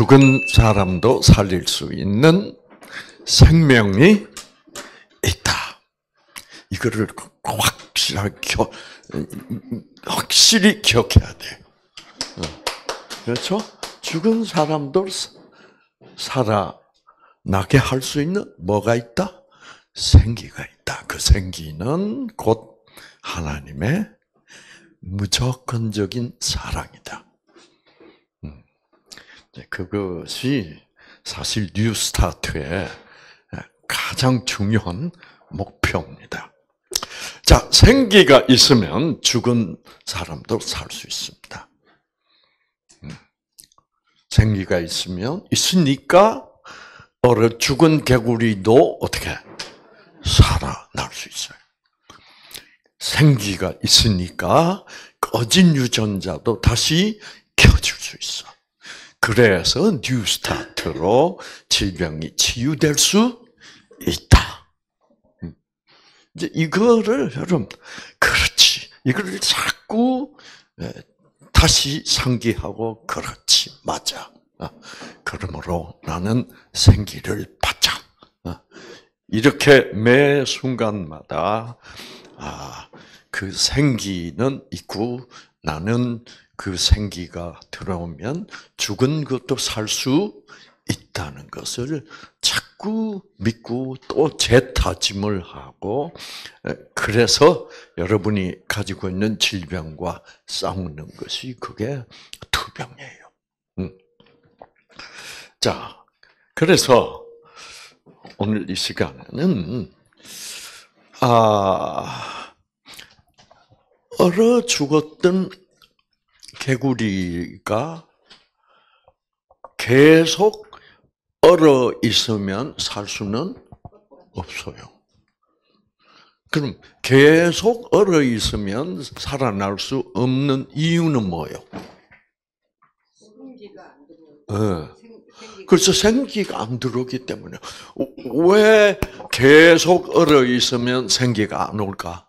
죽은 사람도 살릴 수 있는 생명이 있다. 이거를 확실히 기억해야 돼요. 그렇죠? 죽은 사람도 살아나게 할 수 있는 뭐가 있다? 생기가 있다. 그 생기는 곧 하나님의 무조건적인 사랑이다. 그것이 사실 뉴스타트의 가장 중요한 목표입니다. 자, 생기가 있으면 죽은 사람도 살 수 있습니다. 생기가 있으니까 죽은 개구리도 어떻게 살아날 수 있어요. 생기가 있으니까 꺼진 유전자도 다시 켜줄 수 있어. 그래서 뉴스타트로 질병이 치유될 수 있다. 이제 이거를 여러분, 그렇지. 이거를 자꾸 다시 상기하고, 그렇지, 맞아. 그러므로 나는 생기를 받자. 이렇게 매 순간마다 그 생기는 있고 나는 그 생기가 들어오면 죽은 것도 살 수 있다는 것을 자꾸 믿고 또 재다짐을 하고, 그래서 여러분이 가지고 있는 질병과 싸우는 것이 그게 투병이에요. 자, 그래서 오늘 이 시간에는 얼어 죽었던 개구리가 계속 얼어 있으면 살 수는 없어요. 그럼 계속 얼어 있으면 살아날 수 없는 이유는 뭐예요? 그래서 생기가 안 들어오기 때문에. 왜 계속 얼어 있으면 생기가 안 올까?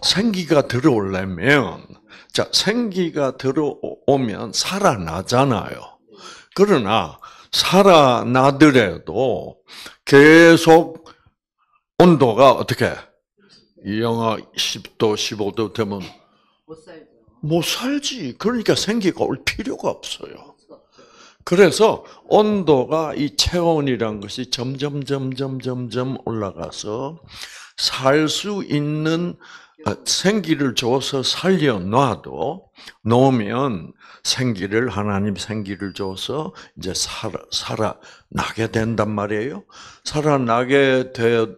생기가 들어오려면, 자, 생기가 들어오면 살아나잖아요. 그러나 살아나더라도 계속 온도가 어떻게 영하 10도, 15도 되면 못 살지. 그러니까 생기가 올 필요가 없어요. 그래서 온도가 이 체온이란 것이 점점 올라가서 살 수 있는 생기를 줘서 놓으면 하나님 생기를 줘서 이제 살아나게 된단 말이에요. 살아나게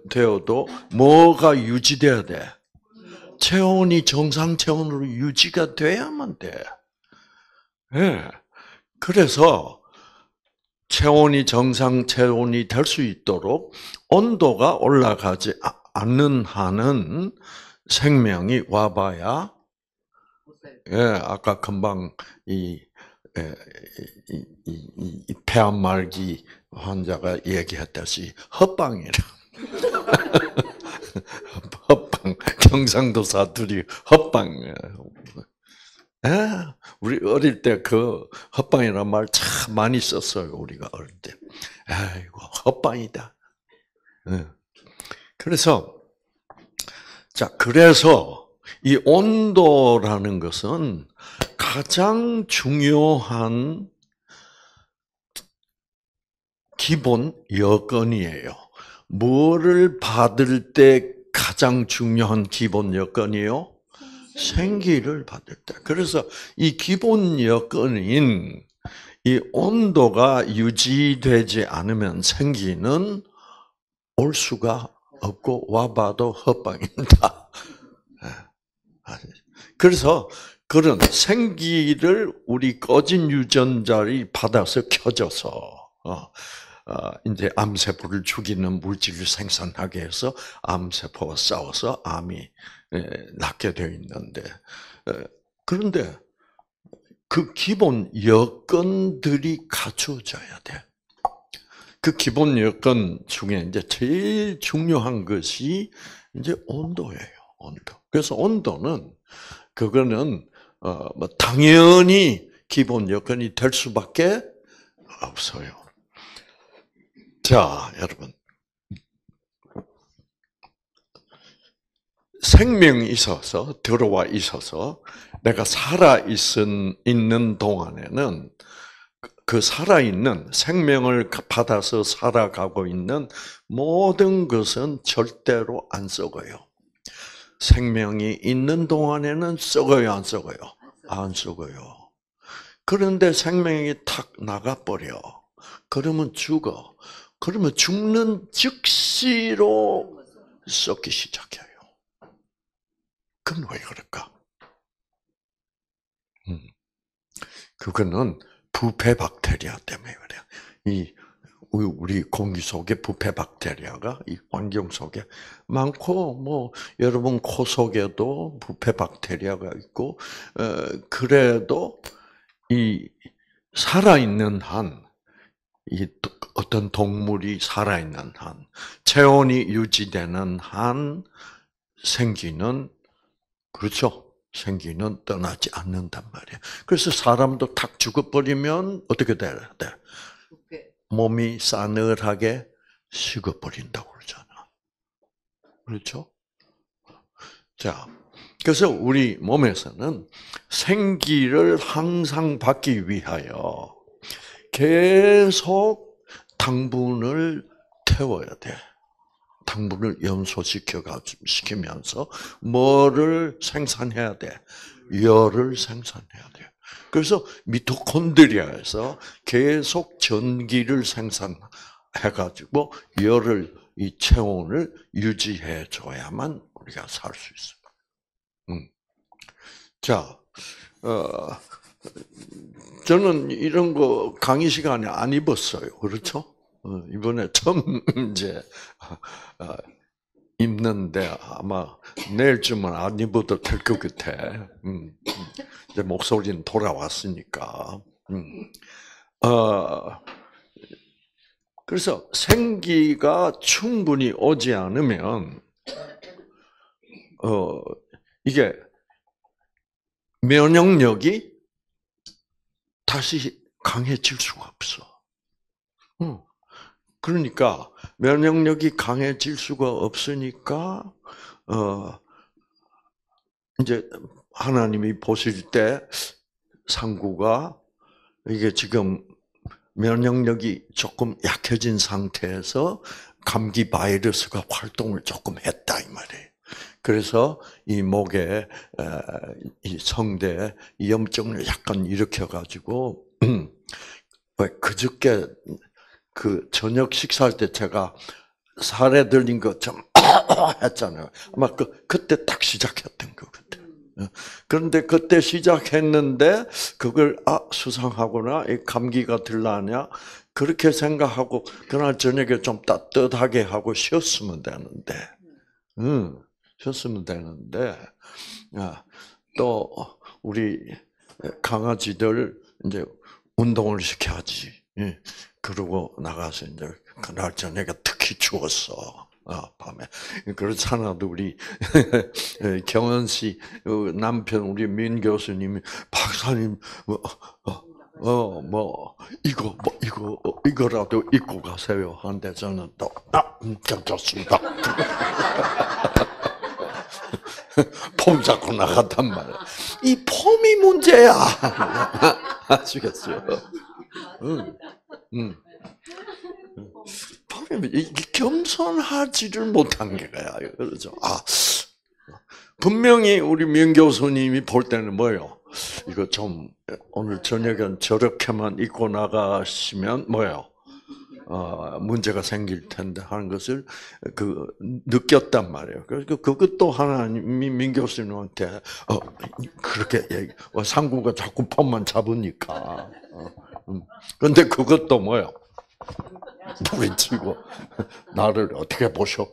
되어도 뭐가 유지돼야 돼? 체온이 정상 체온으로 유지가 돼야만 돼. 그래서 체온이 정상 체온이 될 수 있도록 온도가 올라가지 않는 한은 생명이 와봐야, 아까 금방 이 폐암말기 환자가 얘기했듯이 헛방이라. 헛방, 경상도 사투리 헛방. 우리 어릴 때 그 헛방이라는 말 참 많이 썼어요. 우리가 어릴 때. 아이고, 헛방이다. 그래서 이 온도라는 것은 가장 중요한 기본 여건이에요. 뭐를 받을 때 가장 중요한 기본 여건이요? 생기를 받을 때. 그래서 이 기본 여건인 이 온도가 유지되지 않으면 생기는 올 수가 없고 와봐도 헛방입니다. 그래서 그런 생기를 우리 꺼진 유전자를 받아서 켜져서 이제 암세포를 죽이는 물질을 생산하게 해서 암세포와 싸워서 암이 낫게 되어 있는데, 그런데 그 기본 여건들이 갖춰져야 돼. 그 기본 여건 중에 이제 제일 중요한 것이 이제 온도예요. 온도. 그래서 온도는 그거는 뭐 당연히 기본 여건이 될 수밖에 없어요. 자, 여러분. 생명이 있어서, 들어와 있어서, 내가 있는 동안에는 그 살아있는, 생명을 받아서 살아가고 있는 모든 것은 절대로 안 썩어요. 생명이 있는 동안에는 썩어요, 안 썩어요? 안 썩어요. 그런데 생명이 탁 나가버려. 그러면 죽어. 그러면 죽는 즉시로 썩기 시작해요. 그건 왜 그럴까? 그거는 부패 박테리아 때문에 그래요. 우리 공기 속에 부패 박테리아가 이 환경 속에 많고, 뭐 여러분 코 속에도 부패 박테리아가 있고, 그래도 이 살아있는 한, 이 어떤 동물이 살아있는 한, 체온이 유지되는 한 생기는, 그렇죠? 생기는 떠나지 않는단 말이에요. 그래서 사람도 탁 죽어버리면 어떻게 돼야 돼? 몸이 싸늘하게 식어버린다고 그러잖아. 그렇죠? 자, 그래서 우리 몸에서는 생기를 항상 받기 위하여 계속 당분을 태워야 돼. 당분을 연소시키면서 뭐를 생산해야 돼? 열을 생산해야 돼. 그래서 미토콘드리아에서 계속 전기를 생산해가지고 열을, 이 체온을 유지해줘야만 우리가 살 수 있어요. 자, 저는 이런 거 강의 시간에 안 입었어요. 그렇죠? 이번에 처음 이제 입는데 아마 내일쯤은 안 입어도 될 것 같아. 이제 목소리는 돌아왔으니까. 그래서 생기가 충분히 오지 않으면 이게 면역력이 다시 강해질 수가 없어. 그러니까 면역력이 강해질 수가 없으니까 이제 하나님이 보실 때 상구가 이게 지금 면역력이 조금 약해진 상태에서 감기 바이러스가 활동을 조금 했다 이 말이에요. 그래서 이 목에 이 성대에 염증을 약간 일으켜 가지고 그저께 그 저녁 식사할 때 제가 살에 들린 거 좀 했잖아요. 아마 그때 딱 시작했던 것 같아요. 그런데 그때 시작했는데 그걸 수상하구나, 이 감기가 들라냐 그렇게 생각하고 그날 저녁에 좀 따뜻하게 하고 쉬었으면 되는데, 쉬었으면 되는데 또 우리 강아지들 이제 운동을 시켜야지. 그러고 나가서 이제 그날 저녁에 특히 추웠어. 밤에. 그렇잖아. 우리 경은 씨 남편 우리 민 교수님이 박사님 이거라도 입고 가세요. 한데 저는 또 좋습니다. 폼 잡고 나갔단 말이야. 이 폼이 문제야. 아시겠어요? 겸손하지를 못한 게야. 그렇죠? 분명히 우리 민 교수님이 볼 때는 뭐예요? 이거 좀 오늘 저녁엔 저렇게만 입고 나가시면 뭐예요? 문제가 생길 텐데 하는 것을 느꼈단 말이에요. 그래서 그것도 하나님이 민 교수님한테 그렇게 상구가 자꾸 폼만 잡으니까. 그런데 그것도 뭐예요? 부딪히고 나를 어떻게 보셔?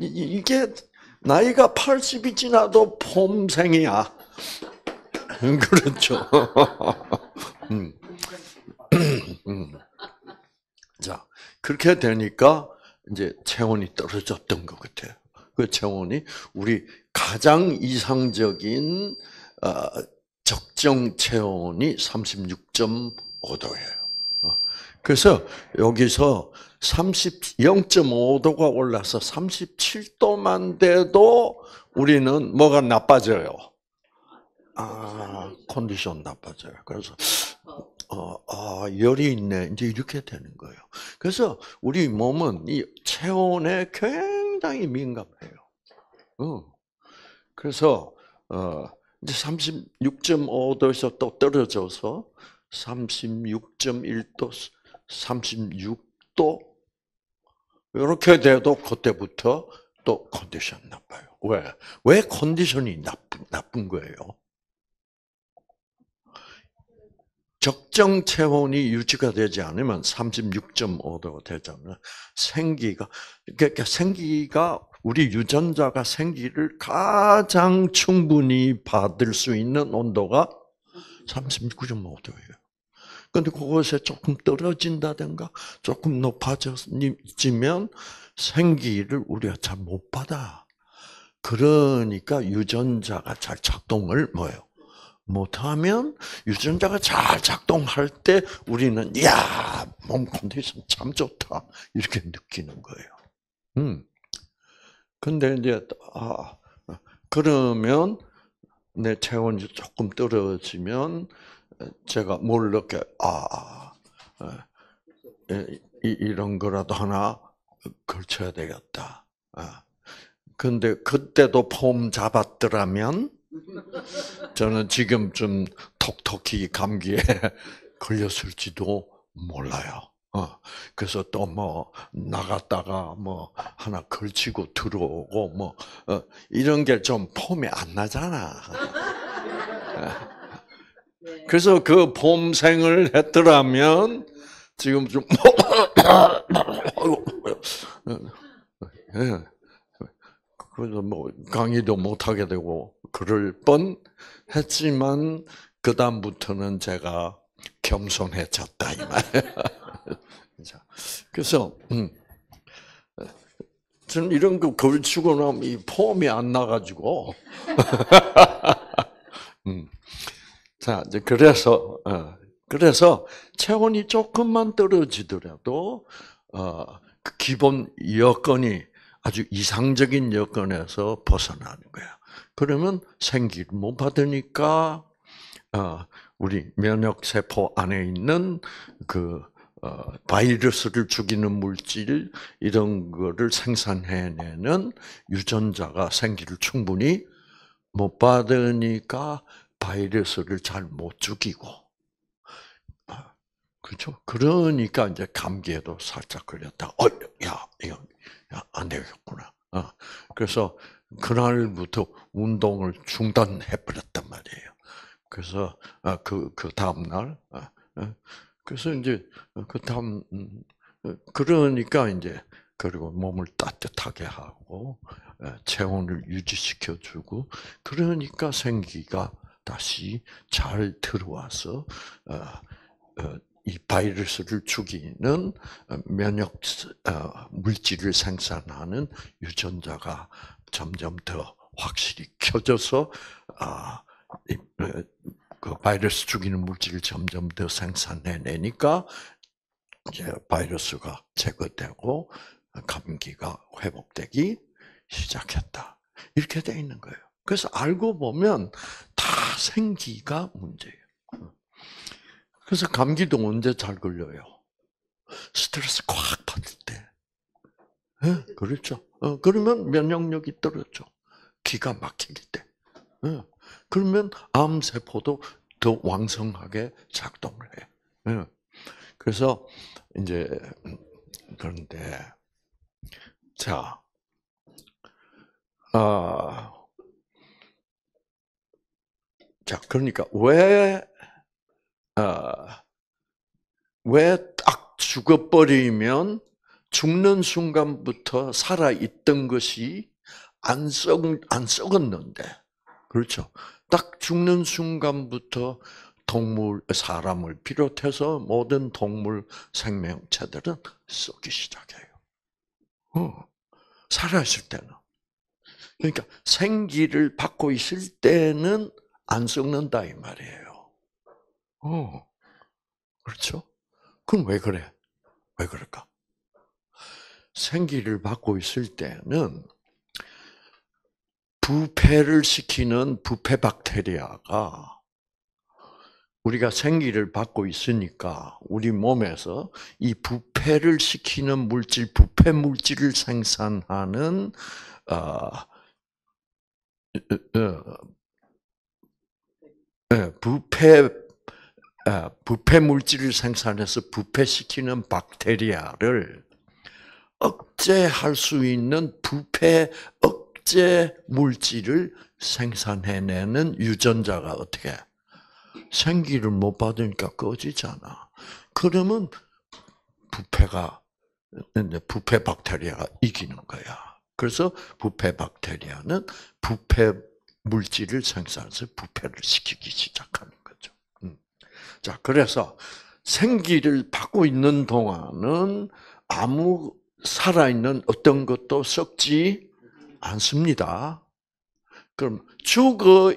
이게 나이가 80이 지나도 폼생이야. 그렇죠. 자, 그렇게 되니까 이제 체온이 떨어졌던 것 같아요. 그 체온이 우리 가장 이상적인 적정 체온이 36.5도예요. 그래서 여기서 0.5도가 올라서 37도만 돼도 우리는 뭐가 나빠져요? 컨디션 나빠져요. 그래서 열이 있네. 이제 이렇게 되는 거예요. 그래서 우리 몸은 이 체온에 굉장히 민감해요. 그래서 이제 36.5도에서 또 떨어져서 36.1도, 36도 이렇게 돼도 그때부터 또 컨디션 나빠요. 왜 컨디션이 나쁜 거예요? 적정 체온이 유지가 되지 않으면 36.5도가 되잖아요. 그러니까 우리 유전자가 생기를 가장 충분히 받을 수 있는 온도가 39.5도예요. 근데 그것에 조금 떨어진다든가 조금 높아지면 생기를 우리가 잘 못 받아. 그러니까 유전자가 잘 작동을 못하면 유전자가 잘 작동할 때 우리는 몸 컨디션 참 좋다 이렇게 느끼는 거예요. 근데 이제 그러면 내 체온이 조금 떨어지면 제가 뭘 느껴? 이런 거라도 하나 걸쳐야 되겠다. 근데 그때도 폼 잡았더라면 저는 지금 좀 톡톡히 감기에 걸렸을지도 몰라요. 그래서 또 나갔다가 하나 걸치고 들어오고 이런 게 좀 폼이 안 나잖아. 그래서 그 폼생을 했더라면 지금 좀 그래서 강의도 못 하게 되고 그럴 뻔 했지만 그 다음부터는 제가 겸손해졌다 이 말이에요. 그래서 저는 이런 거 걸치고 나면 이 폼이 안 나가지고 자 이제 그래서 체온이 조금만 떨어지더라도 그 기본 여건이 아주 이상적인 여건에서 벗어나는 거야. 그러면 생기를 못 받으니까 우리 면역 세포 안에 있는 그 바이러스를 죽이는 물질 이런 거를 생산해내는 유전자가 생기를 충분히 못 받으니까 바이러스를 잘 못 죽이고, 그렇죠? 그러니까 이제 감기에도 살짝 걸렸다. 이거 안 되겠구나. 그래서 그날부터 운동을 중단해 버렸단 말이에요. 그래서 그 다음 날, 그래서 이제 그 다음 그러니까 이제 그리고 몸을 따뜻하게 하고 체온을 유지시켜주고 그러니까 생기가 다시 잘 들어와서 이 바이러스를 죽이는 면역 물질을 생산하는 유전자가 점점 더 확실히 켜져서 그 바이러스 죽이는 물질을 점점 더 생산해내니까 이제 바이러스가 제거되고 감기가 회복되기 시작했다. 이렇게 돼 있는 거예요. 그래서 알고 보면 다 생기가 문제예요. 그래서 감기도 언제 잘 걸려요? 스트레스 꽉 받을 때. 그렇죠. 그러면 면역력이 떨어져. 기가 막히기 때. 그러면 암세포도 더 왕성하게 작동을 해. 그래서 이제 그런데 자, 그러니까 왜 딱 죽어버리면 죽는 순간부터 살아있던 것이 안 썩었는데, 그렇죠? 딱 죽는 순간부터 사람을 비롯해서 모든 동물 생명체들은 썩기 시작해요. 살아있을 때는. 그러니까 생기를 받고 있을 때는 안 썩는다 이 말이에요. 그렇죠? 그럼 왜 그래? 왜 그럴까? 생기를 받고 있을 때는 부패를 시키는 부패 박테리아가 우리가 생기를 받고 있으니까 우리 몸에서 이 부패를 시키는 물질, 부패 물질을 생산하는 부패 물질을 생산해서 부패시키는 박테리아를 억제할 수 있는 부패 억제 물질을 생산해내는 유전자가 어떻게 생기를 못 받으니까 꺼지잖아. 그러면 부패 박테리아가 이기는 거야. 그래서 부패 박테리아는 부패 물질을 생산해서 부패를 시키기 시작하는 거죠. 자, 그래서 생기를 받고 있는 동안은 아무 살아있는 어떤 것도 썩지 않습니다. 그럼 죽어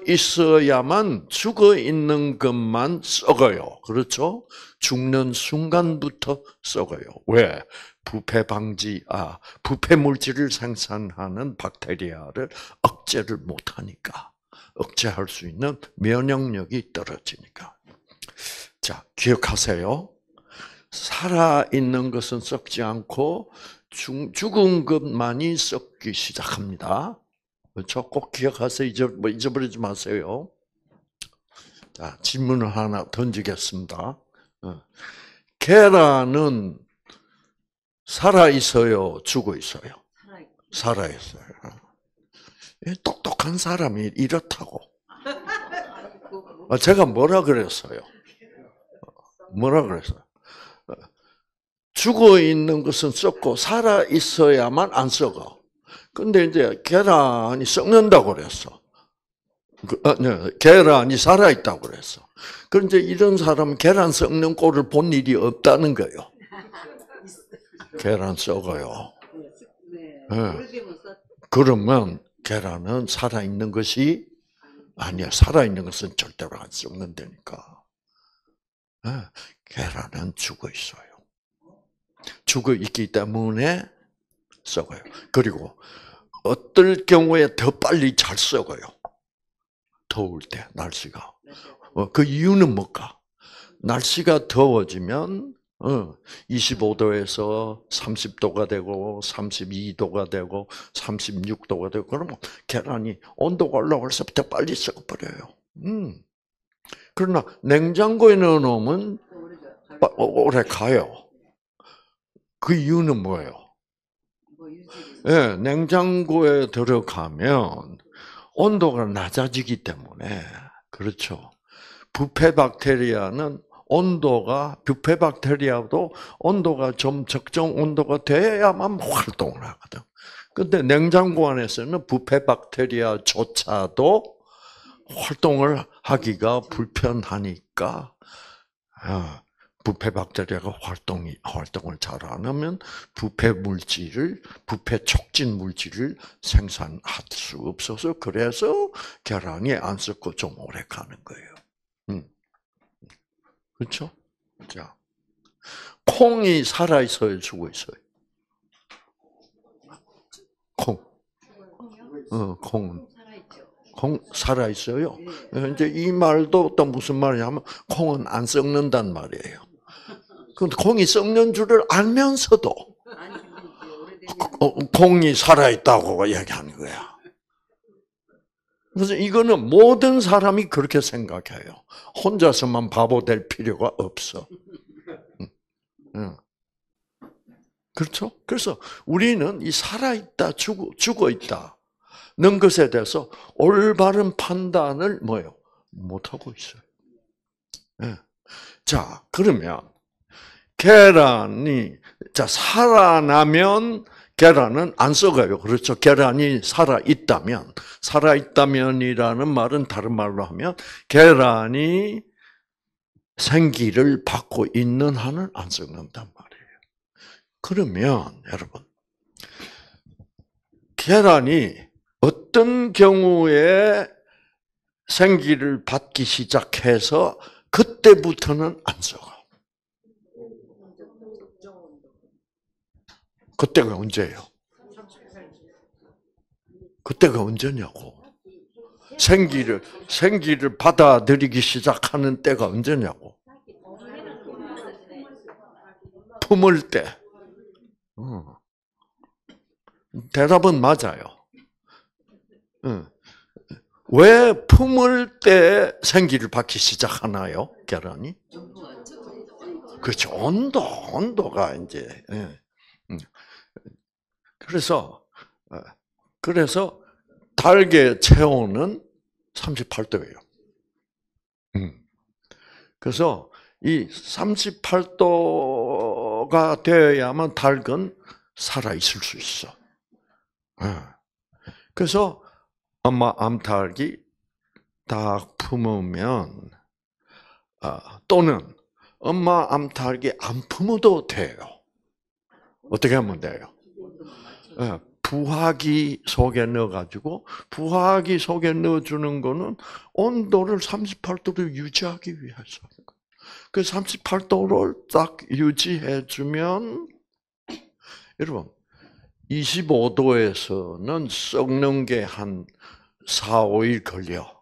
있는 것만 썩어요. 그렇죠? 죽는 순간부터 썩어요. 왜? 부패 물질을 생산하는 박테리아를 억제를 못하니까. 억제할 수 있는 면역력이 떨어지니까. 자, 기억하세요. 살아있는 것은 썩지 않고 죽은 것만이 썩기 시작합니다. 그렇죠? 꼭 기억하세요. 잊어버리지 마세요. 자, 질문을 하나 던지겠습니다. 계란은 살아있어요? 죽어있어요? 살아있어요. 똑똑한 사람이 이렇다고. 제가 뭐라 그랬어요? 죽어있는 것은 썩고 살아있어야만 안 썩어. 근데 이제 계란이 썩는다고 그랬어. 계란이 살아있다고 그랬어. 그런데 이런 사람은 계란 썩는 꼴을 본 일이 없다는 거예요. 계란 썩어요. 네. 그러면 계란은 살아있는 것이 아니야. 살아있는 것은 절대로 안 썩는다니까. 계란은 죽어있어요. 죽어있기 때문에 썩어요. 그리고 어떨 경우에 더 빨리 잘 썩어요. 더울 때, 날씨가. 그 이유는 뭘까? 날씨가 더워지면 25도에서 30도가 되고 32도가 되고 36도가 되고 그러면 계란이 온도가 올라가서 더 빨리 썩어버려요. 그러나 냉장고에 넣어놓으면 오래 가요. 그 이유는 뭐예요? 네, 냉장고에 들어가면 온도가 낮아지기 때문에 그렇죠. 부패 박테리아도 온도가 좀 적정 온도가 돼야만 활동을 하거든. 근데 냉장고 안에서는 부패 박테리아조차도 활동을 하기가 불편하니까 부패 박테리아가 활동을 잘 안 하면 부패 촉진 물질을 생산할 수 없어서 그래서 계란이 안 썩고 좀 오래 가는 거예요. 그렇죠? 자, 콩이 살아 있어요, 죽어 있어요? 콩 살아 있어요. 이제 이 말도 또 무슨 말이냐면 콩은 안 썩는단 말이에요. 근데 콩이 썩는 줄을 알면서도 콩이 살아있다고 이야기하는 거야. 그래서 이거는 모든 사람이 그렇게 생각해요. 혼자서만 바보 될 필요가 없어. 그렇죠? 그래서 우리는 이 살아있다, 죽어있다는 것에 대해서 올바른 판단을 못하고 있어요. 자, 그러면 살아나면 계란은 안 썩어요. 그렇죠? 계란이 살아있다면이라는 말은 다른 말로 하면 계란이 생기를 받고 있는 한은 안 썩는단 말이에요. 그러면 여러분, 계란이 어떤 경우에 생기를 받기 시작해서 그때부터는 안 썩어. 그때가 언제예요? 그때가 언제냐고. 생기를 받아들이기 시작하는 때가 언제냐고. 품을 때. 대답은 맞아요. 왜 품을 때 생기를 받기 시작하나요? 계란이? 그렇죠. 온도가 이제. 그래서 닭의 체온은 38도예요. 그래서 이 38도가 되어야만 닭은 살아 있을 수 있어. 그래서 엄마 암탉이 닭 품으면 또는 엄마 암탉이 안 품어도 돼요. 어떻게 하면 돼요? 부화기 속에 넣어가지고 부화기 속에 넣어주는 거는 온도를 38도로 유지하기 위해서. 그 38도를 딱 유지해주면 여러분 25도에서는 썩는 게 한 4, 5일 걸려.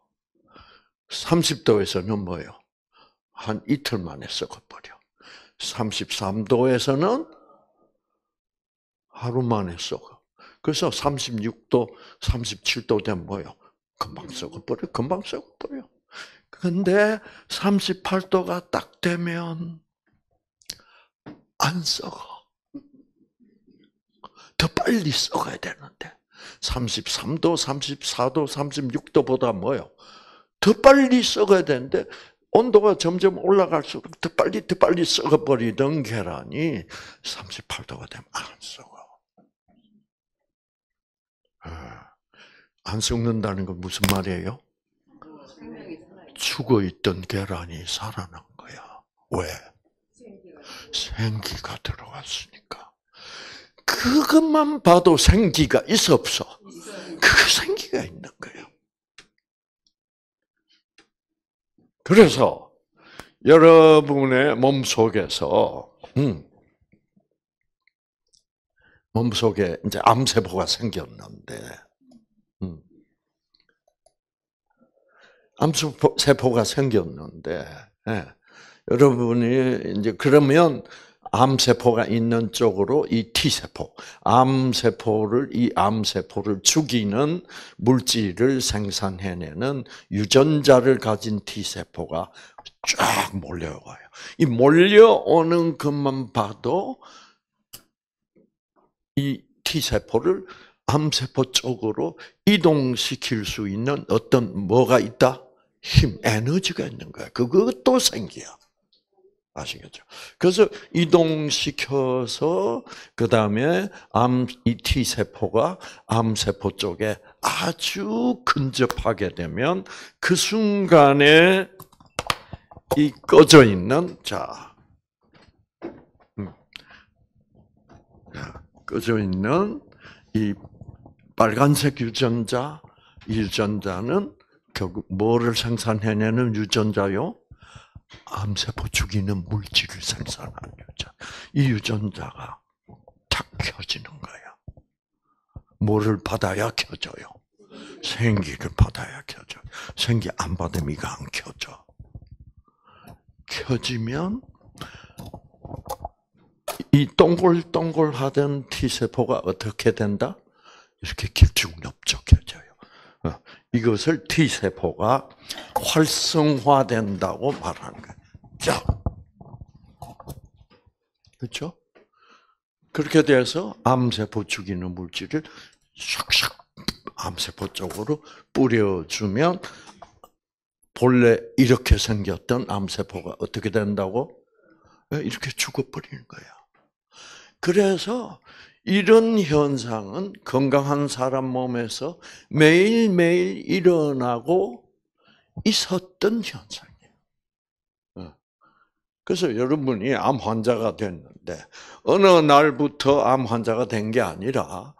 30도에서는 뭐예요? 한 이틀 만에 썩어버려. 33도에서는 하루 만에 썩어. 그래서 36도, 37도 되면 뭐예요? 금방 썩어버려. 금방 썩어버려. 근데 38도가 딱 되면 안 썩어. 더 빨리 썩어야 되는데 33도, 34도, 36도보다 뭐예요? 더 빨리 썩어야 되는데 온도가 점점 올라갈수록 더 빨리 썩어버리던 계란이 38도가 되면 안 썩어. 안 썩는다는 건 무슨 말이에요? 죽어있던 계란이 살아난 거야. 왜? 생기가 들어왔으니까. 그것만 봐도 생기가 있어 없어? 그 생기가 있는 거예요. 그래서 여러분의 몸속에서 몸속에 이제 암세포가 생겼는데 암세포가 생겼는데 여러분이 이제 그러면 암세포가 있는 쪽으로 이 T세포, 이 암세포를 죽이는 물질을 생산해내는 유전자를 가진 T세포가 쫙 몰려와요. 이 몰려오는 것만 봐도 이 T세포를 암세포 쪽으로 이동시킬 수 있는 어떤 뭐가 있다? 힘, 에너지가 있는 거야. 그것도 생기야. 아시겠죠? 그래서 이동시켜서 그 다음에 이 T세포가 암세포 쪽에 아주 근접하게 되면 그 순간에 이 꺼져 있는 꺼져 있는 이 빨간색 유전자, 이 유전자는 결국 뭐를 생산해내는 유전자요? 암세포 죽이는 물질을 생산하는 유전자. 이 유전자가 탁 켜지는 거야. 뭐를 받아야 켜져요? 생기를 받아야 켜져. 생기 안 받으면 이거 안 켜져. 켜지면 이 동글동글하던 T세포가 어떻게 된다? 이렇게 길쭉넓적해져요. 이것을 T세포가 활성화된다고 말하는 거예요. 자, 그렇죠? 그렇게 돼서 암세포 죽이는 물질을 샥샥 암세포 쪽으로 뿌려주면 본래 이렇게 생겼던 암세포가 어떻게 된다고? 이렇게 죽어버리는 거야. 그래서 이런 현상은 건강한 사람 몸에서 매일매일 일어나고 있었던 현상이에요. 그래서 여러분이 암 환자가 됐는데 어느 날부터 암 환자가 된 게 아니라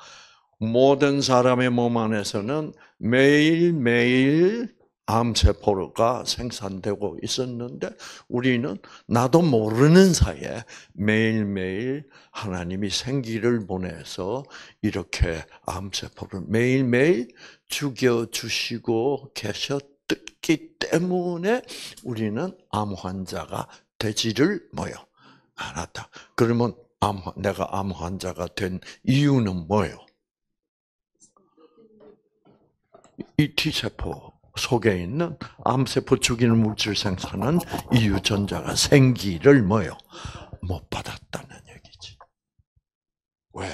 모든 사람의 몸 안에서는 매일매일 암세포가 생산되고 있었는데 우리는 나도 모르는 사이에 매일매일 하나님이 생기를 보내서 이렇게 암세포를 매일매일 죽여주시고 계셨기 때문에 우리는 암 환자가 되지를 않았다. 그러면 내가 암 환자가 된 이유는 뭐예요? 이 T세포 속에 있는 암세포 죽이는 물질 생산은 이 유전자가 생기를 못 받았다는 얘기지. 왜?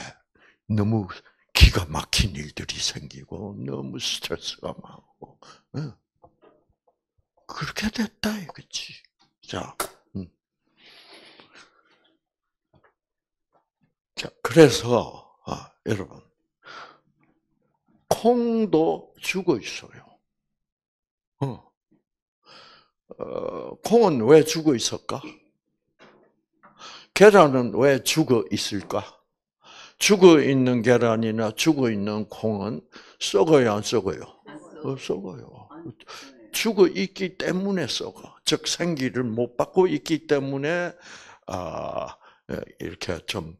너무 기가 막힌 일들이 생기고 너무 스트레스가 많고 그렇게 됐다 이거지. 자, 자 그래서 여러분 콩도 죽어 있어요. 콩은 왜 죽어 있을까? 계란은 왜 죽어 있을까? 죽어 있는 계란이나 죽어 있는 콩은 썩어요, 안 썩어요? 썩어요. 죽어 있기 때문에 썩어. 즉 생기를 못 받고 있기 때문에 이렇게 좀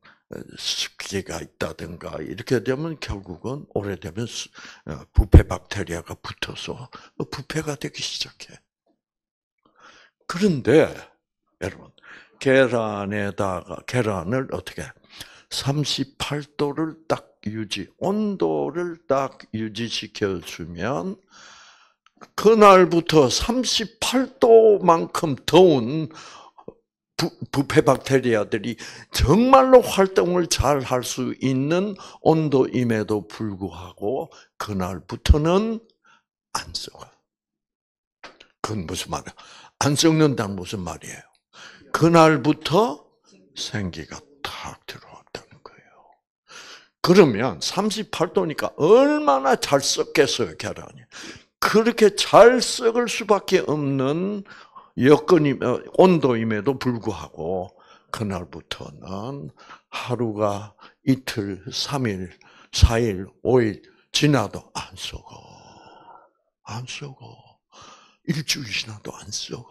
습기가 있다든가 이렇게 되면 결국은 오래되면 부패 박테리아가 붙어서 부패가 되기 시작해. 그런데 여러분 계란을 어떻게 38도를 딱 온도를 딱 유지시켜주면 그날부터 38도만큼 더운 부패 박테리아들이 정말로 활동을 잘 할 수 있는 온도임에도 불구하고 그날부터는 안 썩어. 그건 무슨 말이야? 안 썩는다는 무슨 말이에요? 그날부터 생기가 탁 들어왔다는 거예요. 그러면 38도니까 얼마나 잘 썩겠어요, 계란이. 그렇게 잘 썩을 수밖에 없는 여건이 온도임에도 불구하고 그날부터는 하루가 이틀, 3일, 4일, 5일 지나도 안 썩어. 안 썩어. 일주일 지나도 안 썩어.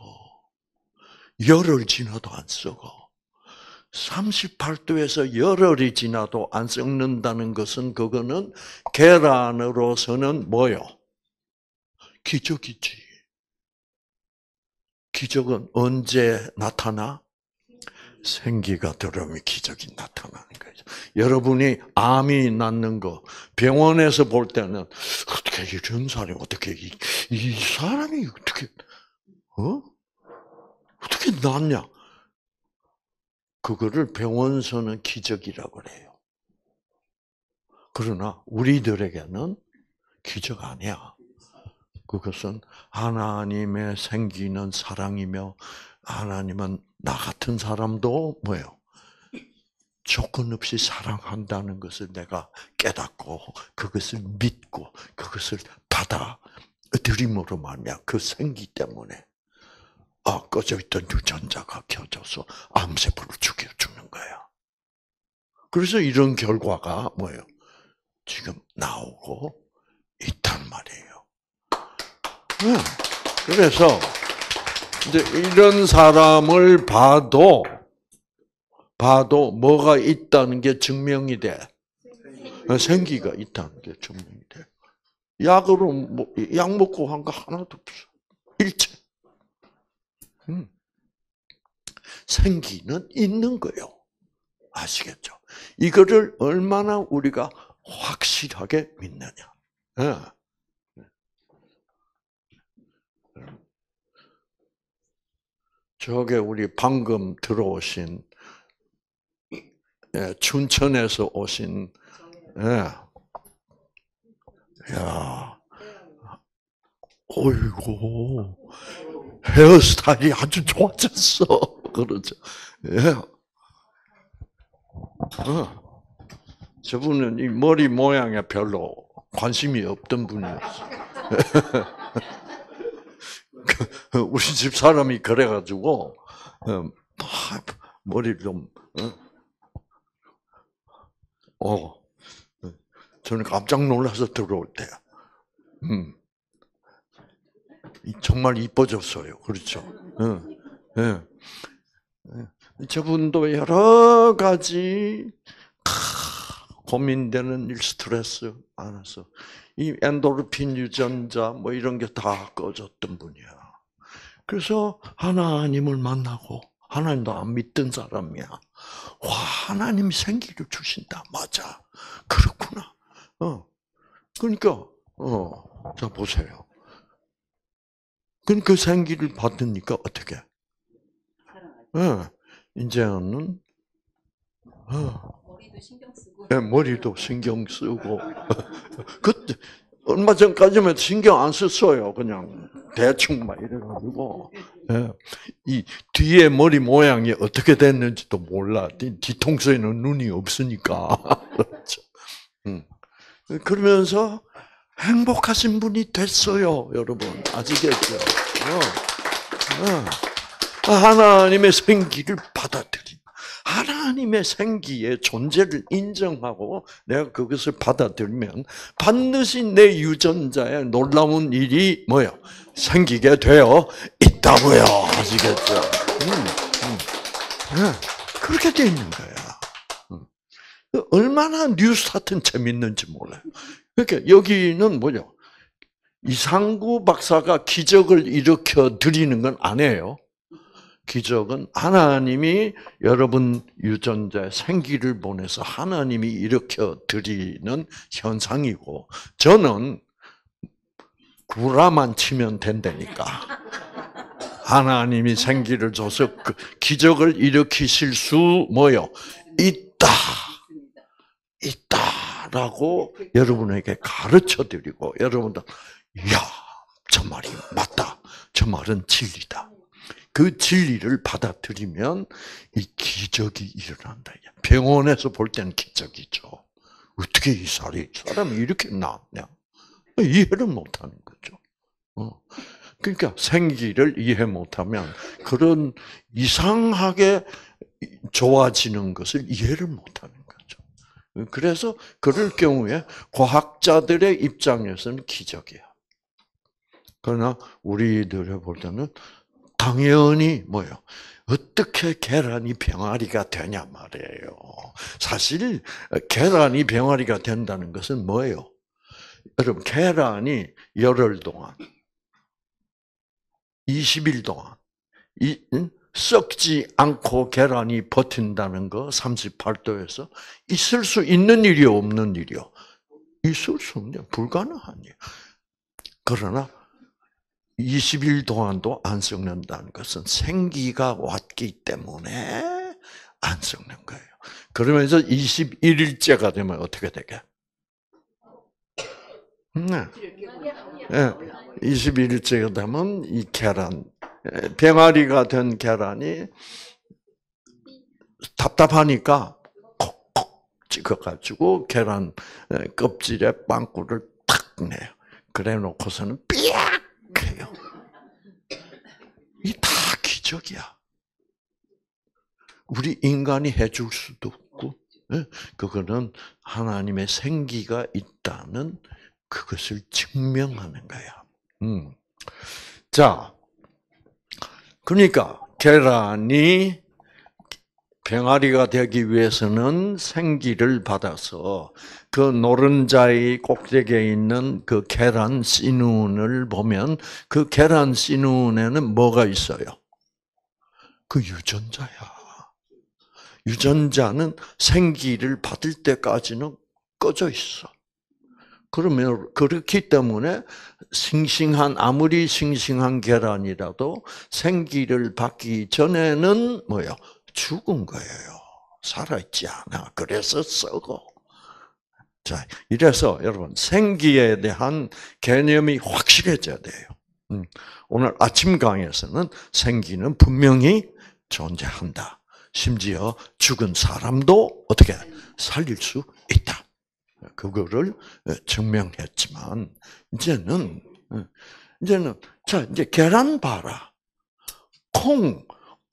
열흘 지나도 안 썩어. 38도에서 열흘이 지나도 안 썩는다는 것은 그거는 계란으로서는 뭐요? 기적이지. 기적은 언제 나타나? 생기가 들어오면 기적이 나타나는 거죠. 여러분이 암이 낫는 거 병원에서 볼 때는 어떻게 이런 사람이 어떻게 이 사람이 어떻게 낫냐? 그거를 병원서는 기적이라고 그래요. 그러나 우리들에게는 기적 아니야. 그것은 하나님의 생기는 사랑이며 하나님은 나 같은 사람도 뭐예요? 조건 없이 사랑한다는 것을 내가 깨닫고 그것을 믿고 그것을 받아들임으로 말미암아 그 생기 때문에 꺼져 있던 유전자가 켜져서 암세포를 죽여주는 거야. 그래서 이런 결과가 뭐예요? 지금 나오고 있단 말이에요. 그래서 이제 이런 사람을 봐도 뭐가 있다는 게 증명이 돼. 생기가 있다는 게 증명이 돼. 약으로 약 먹고 한 거 하나도 없어. 일체. 생기는 있는 거예요. 아시겠죠? 이거를 얼마나 우리가 확실하게 믿느냐. 저게 우리 방금 들어오신 춘천에서 오신 야, 어이구 헤어스타일이 아주 좋아졌어. 그러죠. 예. 저분은 이 머리 모양에 별로 관심이 없던 분이었어. 우리 집 사람이 그래가지고 머리를 좀 저는 깜짝 놀라서 들어올 때요. 정말 이뻐졌어요. 그렇죠? 예. 저분도 여러 가지 고민되는 일, 스트레스 안에서 이 엔도르핀 유전자 뭐 이런 게 다 꺼졌던 분이야. 그래서 하나님을 만나고 하나님도 안 믿던 사람이야. 와, 하나님이 생기를 주신다. 맞아. 그렇구나. 그러니까 자 보세요. 그 생기를 받으니까 어떻게? 이제는 머리도 신경 쓰고. 머리도 신경 쓰고. 그때 얼마 전까지만 신경 안 썼어요. 그냥 대충 막 이래가지고 이 뒤에 머리 모양이 어떻게 됐는지도 몰라. 뒤통수에는 눈이 없으니까. 그렇죠. 그러면서 행복하신 분이 됐어요, 여러분. 아시겠죠? 하나님의 생기를 받아들인, 하나님의 생기의 존재를 인정하고 내가 그것을 받아들이면 반드시 내 유전자에 놀라운 일이 뭐요? 생기게 되어 있다고요. 아시겠죠? 그렇게 돼 있는 거야. 얼마나 뉴스타트는 재밌는지 몰라요. 그러니까 여기는 뭐죠? 이상구 박사가 기적을 일으켜 드리는 건 아니에요. 기적은 하나님이 여러분 유전자에 생기를 보내서 하나님이 일으켜 드리는 현상이고, 저는 구라만 치면 된다니까. 하나님이 생기를 줘서 그 기적을 일으키실 수 뭐요? 있다라고 여러분에게 가르쳐 드리고, 여러분들 야, 저 말이 맞다. 저 말은 진리다. 그 진리를 받아들이면 이 기적이 일어난다. 병원에서 볼 때는 기적이죠. 어떻게 이 사람이 이렇게 나왔냐? 이해를 못하는 거죠. 그러니까 생기를 이해 못하면 그런 이상하게 좋아지는 것을 이해를 못하는 거죠. 그래서 그럴 경우에 과학자들의 입장에서는 기적이야. 그러나 우리들이 볼 때는 당연히 뭐요? 어떻게 계란이 병아리가 되냐 말이에요. 사실 계란이 병아리가 된다는 것은 뭐예요? 여러분, 계란이 열흘 동안, 20일 동안 썩지 않고 계란이 버틴다는 거, 38도에서 있을 수 있는 일이요, 없는 일이요? 있을 수 없냐, 불가능한 일. 그러나 20일 동안도 안 썩는다는 것은 생기가 왔기 때문에 안 썩는 거예요. 그러면서 21일째가 되면 어떻게 되게? 네. 21일째가 되면 이 계란, 병아리가 된 계란이 답답하니까 콕콕 찍어가지고 계란 껍질에 빵꾸를 탁 내요. 그래 놓고서는 삐약 해요. 이 다 기적이야. 우리 인간이 해줄 수도 없고, 그거는 하나님의 생기가 있다는 그것을 증명하는 거야. 자, 그러니까 계란이 병아리가 되기 위해서는 생기를 받아서 그 노른자의 꼭대기에 있는 그 계란 씨눈을 보면 그 계란 씨눈에는 뭐가 있어요? 그 유전자야. 유전자는 생기를 받을 때까지는 꺼져 있어. 그러면 그렇기 때문에 아무리 싱싱한 계란이라도 생기를 받기 전에는 뭐요? 죽은 거예요. 살아있지 않아. 그래서 썩어. 자, 이래서 여러분 생기에 대한 개념이 확실해져야 돼요. 오늘 아침 강의에서는 생기는 분명히 존재한다. 심지어 죽은 사람도 어떻게 살릴 수 있다. 그거를 증명했지만 이제는 자 이제 계란 봐라.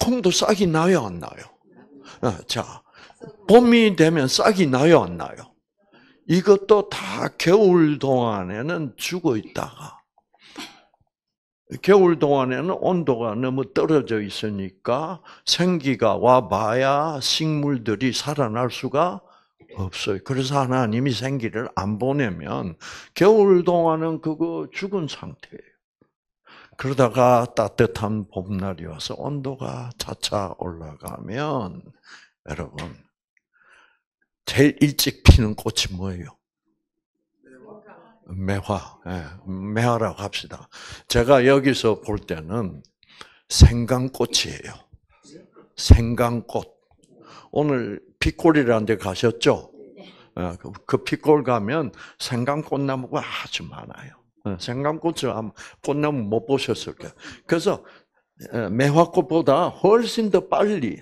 콩도 싹이 나요, 안 나요? 자, 봄이 되면 싹이 나요, 안 나요? 이것도 다 겨울 동안에는 죽어 있다가 겨울 동안에는 온도가 너무 떨어져 있으니까 생기가 와봐야 식물들이 살아날 수가 없어요. 그래서 하나님이 생기를 안 보내면 겨울 동안은 그거 죽은 상태예요. 그러다가 따뜻한 봄날이 와서 온도가 차차 올라가면 여러분 제일 일찍 피는 꽃이 뭐예요? 매화. 네, 매화라고 합시다. 제가 여기서 볼 때는 생강꽃이에요. 생강꽃. 오늘 피골이라는 데 가셨죠? 그 피골 가면 생강꽃나무가 아주 많아요. 생강꽃을 꽃나무 못 보셨을 거예요. 그래서 매화꽃보다 훨씬 더 빨리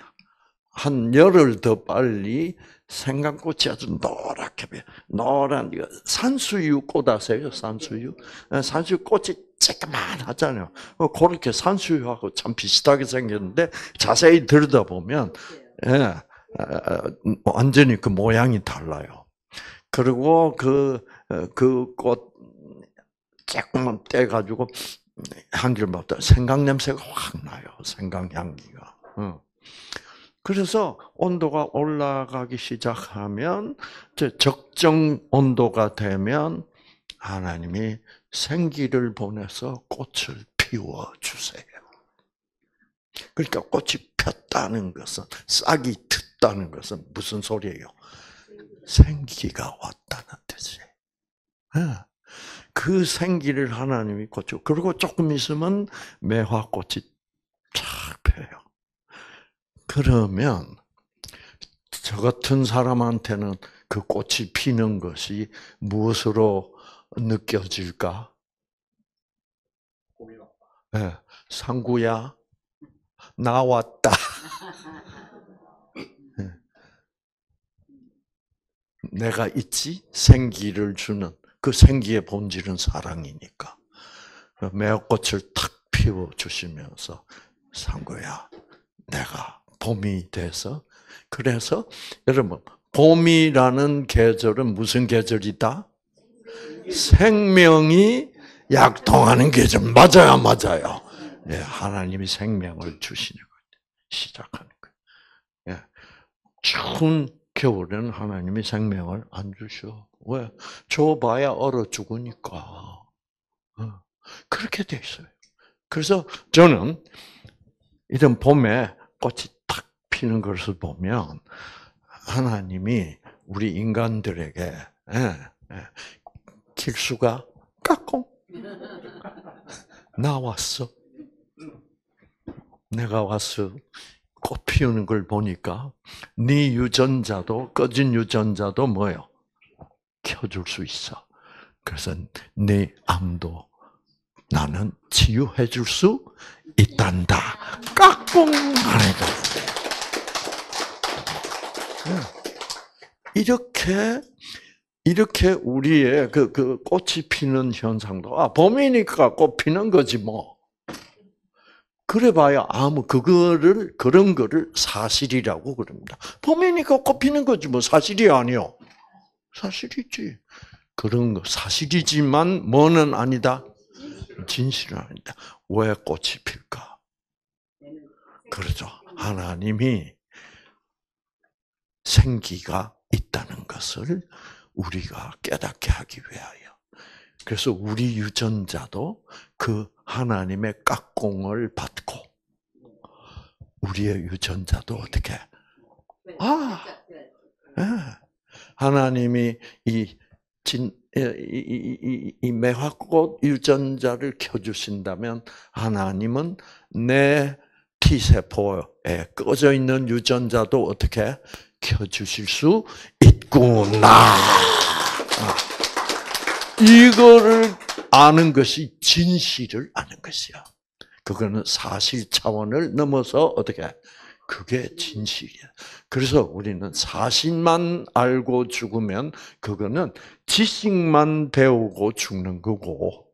한 열흘 더 빨리 생강꽃이 아주 노랗게 노란 산수유 꽃 아세요? 산수유? 산수유 꽃이 쬐끄만하잖아요. 그렇게 산수유하고 참 비슷하게 생겼는데 자세히 들여다보면 완전히 그 모양이 달라요. 그리고 그 꽃 조금만 떼가지고 향기를 맡다 생강 냄새가 확 나요. 생강 향기가. 그래서 온도가 올라가기 시작하면 적정 온도가 되면 하나님이 생기를 보내서 꽃을 피워 주세요. 그러니까 꽃이 폈다는 것은 싹이 텄다는 것은 무슨 소리예요? 생기가 왔다는 뜻이에요. 그 생기를 하나님이 꽂죠. 그리고 조금 있으면 매화꽃이 쫙 펴요. 그러면 저 같은 사람한테는 그 꽃이 피는 것이 무엇으로 느껴질까? 네, 상구야, 나왔다. 네. 내가 있지? 생기를 주는 그 생기의 본질은 사랑이니까. 매화꽃을 탁 피워주시면서 상구야, 내가 봄이 돼서 그래서 여러분 봄이라는 계절은 무슨 계절이다? 생명이 약통하는 계절. 맞아요. 네, 하나님이 생명을 주시는 거예요. 시작하는 거예요. 네. 추운 겨울에는 하나님이 생명을 안 주셔. 왜? 줘봐야 얼어 죽으니까. 그렇게 돼 있어요. 그래서 저는 이런 봄에 꽃이 탁 피는 것을 보면 하나님이 우리 인간들에게 길수가 까꿍 나왔어. 내가 와서 꽃 피우는 걸 보니까 네 유전자도 꺼진 유전자도 뭐요? 켜줄 수 있어. 그래서 네 암도 나는 치유해 줄 수 있단다. 까꿍 하니까. 이렇게 우리의 그 꽃이 피는 현상도 봄이니까 꽃 피는 거지 뭐. 그래봐야 그런 거를 사실이라고 그럽니다. 봄이니까 꽃 피는 거지 뭐 사실이 아니요. 사실이지. 그런 거 사실이지만 뭐는 아니다. 진실은 아니다. 왜 꽃이 필까? 그렇죠. 하나님이 생기가 있다는 것을 우리가 깨닫게 하기 위하여. 그래서 우리 유전자도 그 하나님의 깍공을 받고 우리의 유전자도 어떻게? 하나님이 이 매화꽃 유전자를 켜주신다면 하나님은 내 T세포에 꺼져 있는 유전자도 어떻게 켜주실 수 있구나. 이거를 아는 것이 진실을 아는 것이야. 그거는 사실 차원을 넘어서 어떻게? 그게 진실이야. 그래서 우리는 사실만 알고 죽으면 그거는 지식만 배우고 죽는 거고,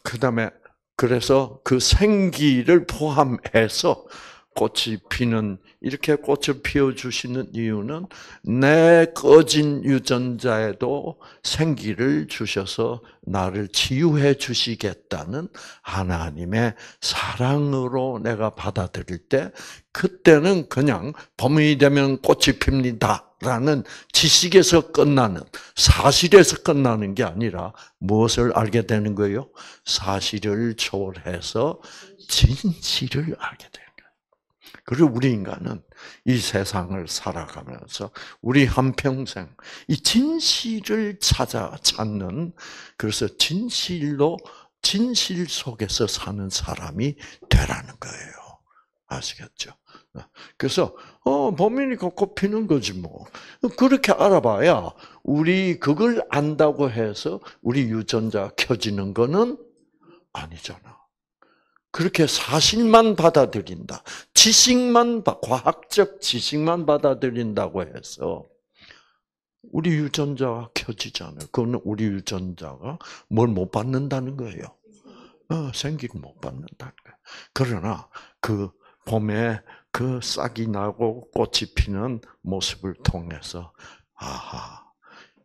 그다음에 그래서 그 생기를 포함해서 꽃이 피는 이렇게 꽃을 피워 주시는 이유는 내 꺼진 유전자에도 생기를 주셔서 나를 치유해 주시겠다는 하나님의 사랑으로 내가 받아들일 때 그때는 그냥 봄이 되면 꽃이 핍니다라는 지식에서 끝나는 사실에서 끝나는 게 아니라 무엇을 알게 되는 거예요? 사실을 초월해서 진실을 알게 되는 거예요. 그리고 우리 인간은 이 세상을 살아가면서 우리 한평생 이 진실을 찾는 그래서 진실 속에서 사는 사람이 되라는 거예요. 아시겠죠? 그래서 봄이니까 꽃 피는 거지 뭐. 그렇게 알아봐야 우리 그걸 안다고 해서 우리 유전자 켜지는 거는 아니잖아. 그렇게 사실만 받아들인다. 과학적 지식만 받아들인다고 해서 우리 유전자가 켜지잖아요. 그건 우리 유전자가 뭘 못 받는다는 거예요. 생기를 못 받는다는 거예요. 그러나 그 봄에 그 싹이 나고 꽃이 피는 모습을 통해서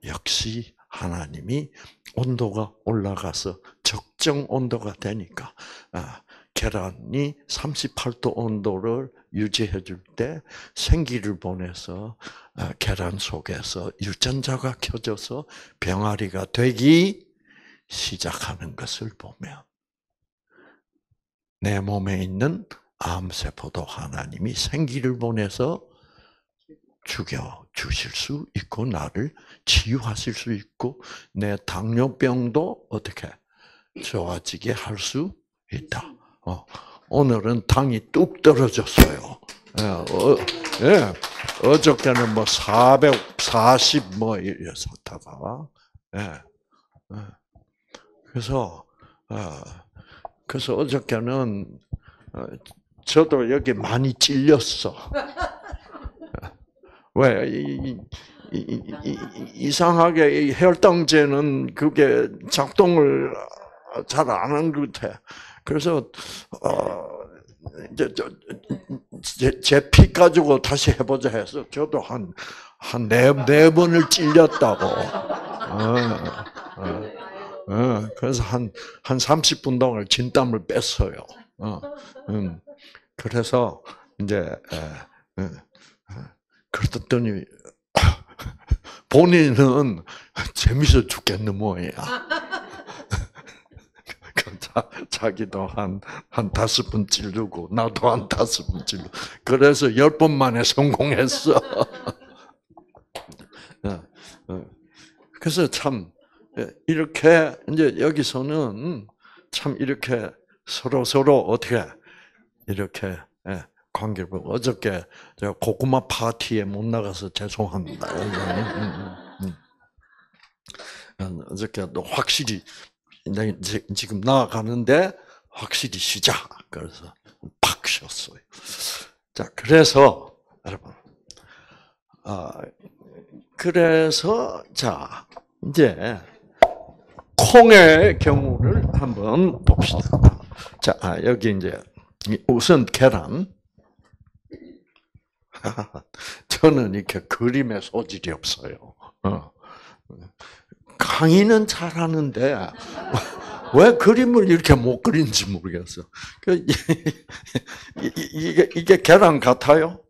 역시 하나님이 온도가 올라가서 적정 온도가 되니까 계란이 38도 온도를 유지해 줄 때 생기를 보내서 계란 속에서 유전자가 켜져서 병아리가 되기 시작하는 것을 보면 내 몸에 있는 암세포도 하나님이 생기를 보내서 죽여 주실 수 있고 나를 치유하실 수 있고 내 당뇨병도 어떻게 좋아지게 할 수 있다. 오늘은 당이 뚝 떨어졌어요. 어저께는 440 이랬었다가 그래서 어저께는 저도 여기 많이 찔렸어. 왜 이상하게 혈당제는 그게 작동을 잘 안 하는 것 같아. 그래서 제 피 가지고 다시 해보자 해서 저도 한 네 번을 찔렸다고. 그래서 한 30분 동안 진땀을 뺐어요. 그래서 이제 그랬더니 본인은 재밌어 죽겠는 모양이야. 자기도 한 5번 찌르고 나도 한 5번 찌르고 그래서 10번 만에 성공했어. 그래서 참 이렇게 이제 여기서는 참 이렇게 서로 어떻게 이렇게 관계를 보고 어저께 제가 고구마 파티에 못 나가서 죄송합니다. 어저께도 확실히 지금 나가는데 확실히 쉬자. 그래서 팍 쉬었어요. 자, 그래서 여러분, 그래서 자 이제 콩의 경우를 한번 봅시다. 자, 여기 이제 우선 계란. 저는 이렇게 그림에 소질이 없어요. 강의는 잘하는데 왜 그림을 이렇게 못 그리는지 모르겠어. 이게 계란 같아요?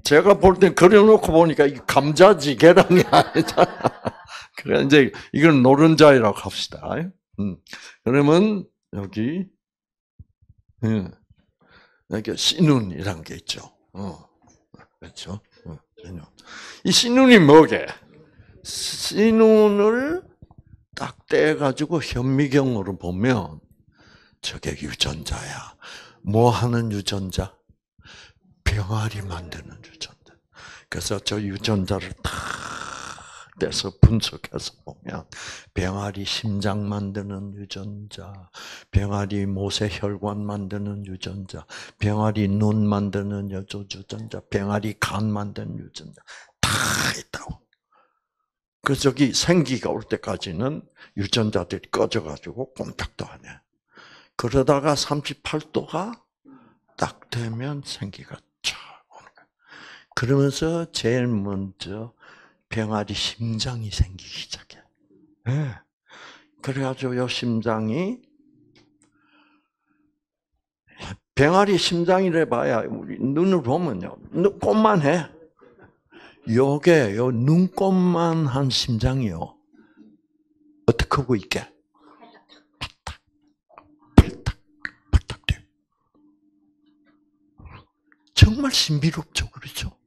제가 볼 땐 그려놓고 보니까 이게 감자지 계란이 아니잖아. 그래 이제 이건 노른자이라고 합시다. 그러면 여기 여기 씨눈이라는 게 있죠. 그렇죠? 이 씨눈이 뭐게? 씨눈을 딱 떼가지고 현미경으로 보면 저게 유전자야. 뭐 하는 유전자? 병아리 만드는 유전자. 그래서 저 유전자를 다 떼서 분석해서 보면 병아리 심장 만드는 유전자, 병아리 모세혈관 만드는 유전자, 병아리 눈 만드는 유전자, 병아리 간 만드는 유전자 다 있다고. 그래서 저기 생기가 올 때까지는 유전자들이 꺼져가지고 꼼짝도 안 해. 그러다가 38도가 딱 되면 생기가 쫙 오는 거예요. 그러면서 제일 먼저 병아리 심장이 생기기 시작해요. 네. 그래가지고 요 심장이 병아리 심장이래 봐야 우리 눈을 보면요, 눈곱만 해. 요게 요 눈곱만 한 심장이요. 어떻게 하고 있게? 팔딱 돼. 정말 신비롭죠, 그렇죠?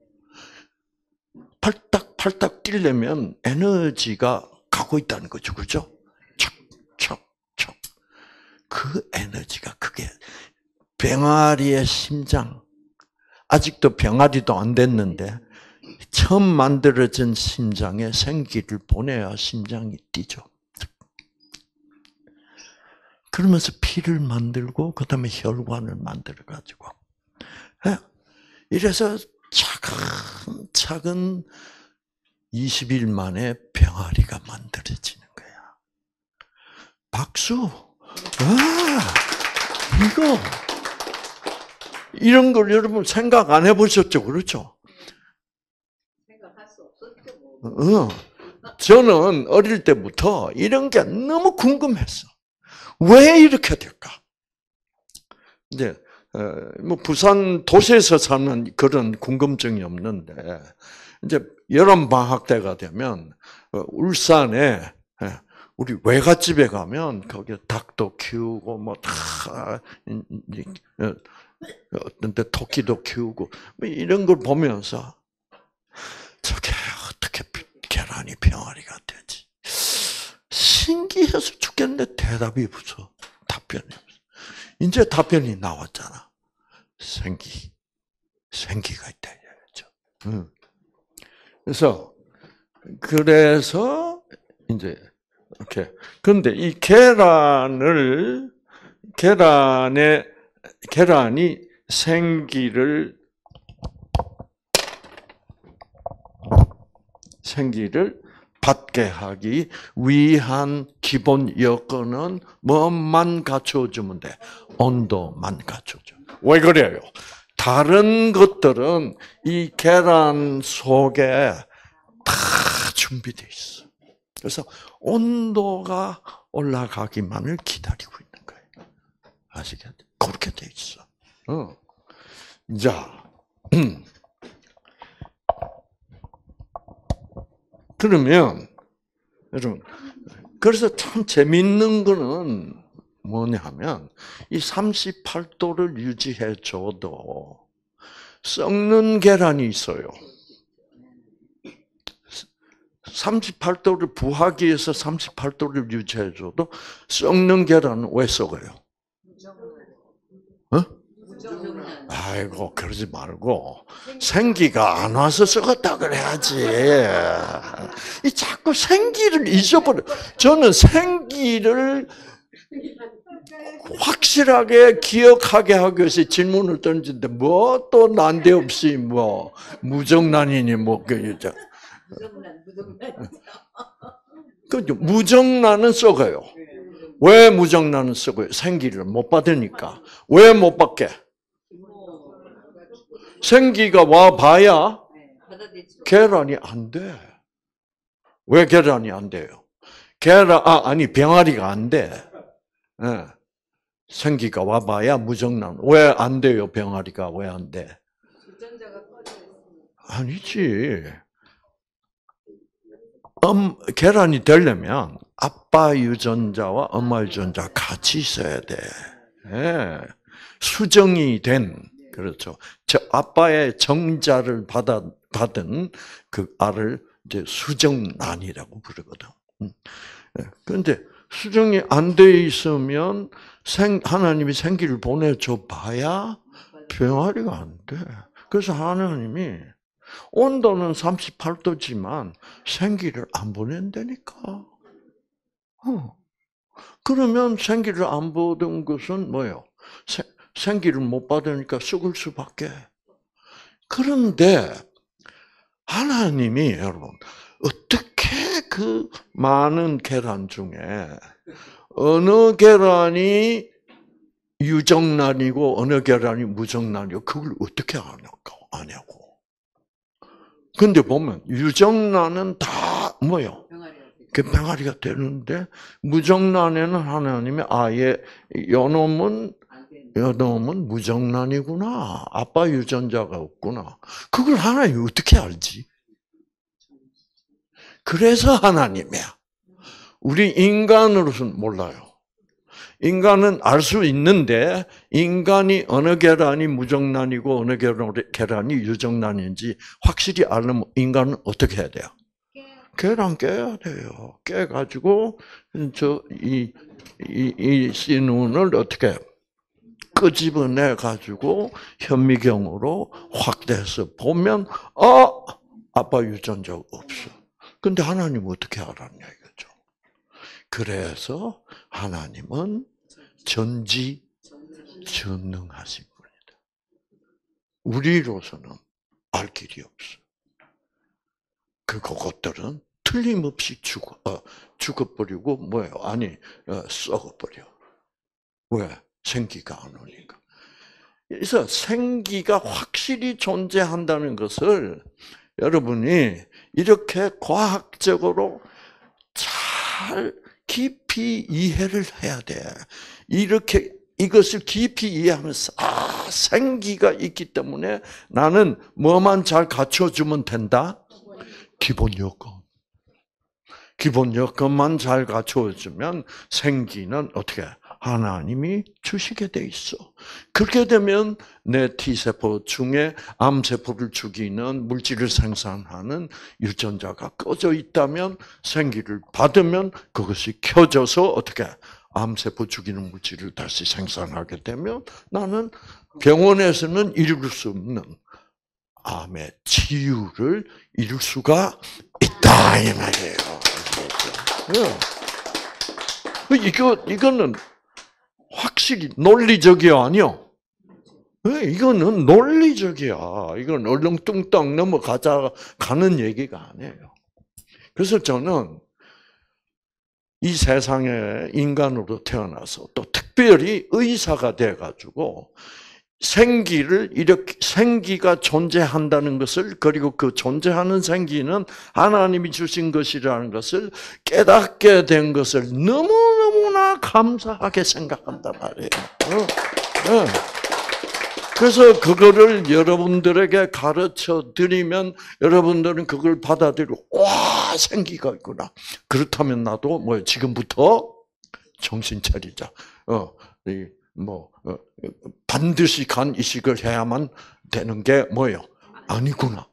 팔딱 뛰려면 에너지가 가고 있다는 거죠, 그렇죠? 척척척. 그 에너지가 그게 병아리의 심장. 아직도 병아리도 안 됐는데 처음 만들어진 심장에 생기를 보내야 심장이 뛰죠. 그러면서 피를 만들고 그다음에 혈관을 만들어 가지고 이래서 차근차근 20일 만에 병아리가 만들어지는 거야. 박수! 이거 이런 걸 여러분 생각 안 해보셨죠, 그렇죠? 생각할 수 없었죠. 저는 어릴 때부터 이런 게 너무 궁금했어. 왜 이렇게 될까? 이제 뭐 부산 도시에서 사는 그런 궁금증이 없는데 이제 여름 방학 때가 되면 울산에 우리 외갓집에 가면 거기 닭도 키우고 뭐 다 어떤 때 토끼도 키우고 뭐 이런 걸 보면서 저게 어떻게 계란이 병아리가 되지? 신기해서 죽겠는데 대답이 없어. 답변이 없어. 이제 답변이 나왔잖아. 생기가 있다 이거죠. 그래서 이제 이렇게. 그런데 이 계란이 생기를 받게 하기 위한 기본 여건은 뭐만 갖춰주면 돼? 온도만 갖춰줘. 왜 그래요? 다른 것들은 이 계란 속에 다 준비되어 있어. 그래서 온도가 올라가기만을 기다리고 있는 거예요. 아시겠죠? 그렇게 돼 있어. 자, 그러면 여러분, 그래서 참 재밌는 거는 뭐냐면 이 38도를 유지해 줘도 썩는 계란이 있어요. 38도를 부하기 위해서 38도를 유지해 줘도 썩는 계란은 왜 썩어요? 아이고, 그러지 말고 생기가 안 와서 썩었다 그래야지. 이 자꾸 생기를 잊어버려. 저는 생기를 확실하게 기억하게 하기 위해서 질문을 던지는데 뭐 또 난데없이 뭐 무정란이니 뭐 무정란은 썩어요. 왜 무정란은 썩어요? 생기를 못 받으니까. 왜 못 받게? 생기가 와 봐야 계란이 안 돼. 왜 계란이 안 돼요? 병아리가 안 돼. 네. 생기가 와 봐야 무정란. 왜 안 돼요? 병아리가 왜 안 돼? 아니지. 계란이 되려면 아빠 유전자와 엄마 유전자 같이 있어야 돼. 네. 수정이 된, 그렇죠. 아빠의 정자를 받은 그 알을 이제 수정란이라고 부르거든. 그런데 수정이 안 돼 있으면 하나님이 생기를 보내줘 봐야 병아리가 안 돼. 그래서 하나님이 온도는 38도지만 생기를 안 보낸다니까. 그러면 생기를 안 받은 것은 뭐예요? 생기를 못 받으니까 썩을 수밖에. 그런데 하나님이 여러분 어떻게 그 많은 계란 중에 어느 계란이 유정란이고 어느 계란이 무정란이고 그걸 어떻게 아냐고. 근데 보면 유정란은 다 뭐요? 그 병아리가 되는데 무정란에는 하나님이 아예 요놈은 무정란이구나. 아빠 유전자가 없구나. 그걸 하나님이 어떻게 알지? 그래서 하나님이야. 우리 인간으로서는 몰라요. 인간은 알 수 있는데 인간이 어느 계란이 무정란이고 어느 계란이 유정란인지 확실히 알려면 인간은 어떻게 해야 돼요? 계란 깨야 돼요. 깨가지고 이 씨눈을 어떻게 끄집어내 가지고 현미경으로 확대해서 보면 아빠 유전자가 없어. 근데 하나님은 어떻게 알았냐 이거죠. 그래서 하나님은 전지전능하신 분이다. 우리로서는 알 길이 없어. 그것들은 틀림없이 죽어버리고 뭐예요? 아니 썩어버려. 왜? 생기가 안 오니까. 그래서 생기가 확실히 존재한다는 것을 여러분이 이렇게 과학적으로 잘 깊이 이해를 해야 돼. 이렇게 이것을 깊이 이해하면서 생기가 있기 때문에 나는 뭐만 잘 갖춰주면 된다? 기본 요건. 기본 요건만 잘 갖춰주면 생기는 어떻게 하나님이 주시게 돼 있어. 그렇게 되면 내 T세포 중에 암세포를 죽이는 물질을 생산하는 유전자가 꺼져 있다면 생기를 받으면 그것이 켜져서 어떻게 암세포 죽이는 물질을 다시 생산하게 되면 나는 병원에서는 이룰 수 없는 암의 치유를 이룰 수가 있다 이 말이에요. 이거는 확실히 논리적이야 아니요? 이거는 논리적이야. 이건 얼렁뚱땅 넘어가는 얘기가 아니에요. 그래서 저는 이 세상에 인간으로 태어나서 또 특별히 의사가 돼가지고 생기가 존재한다는 것을, 그리고 그 존재하는 생기는 하나님이 주신 것이라는 것을 깨닫게 된 것을 너무너무나 감사하게 생각한단 말이에요. 그래서 그거를 여러분들에게 가르쳐 드리면 여러분들은 그걸 받아들이고, 와, 생기가 있구나. 그렇다면 나도 지금부터 정신 차리자. 반드시 간 이식을 해야만 되는 게 뭐예요? 아니구나.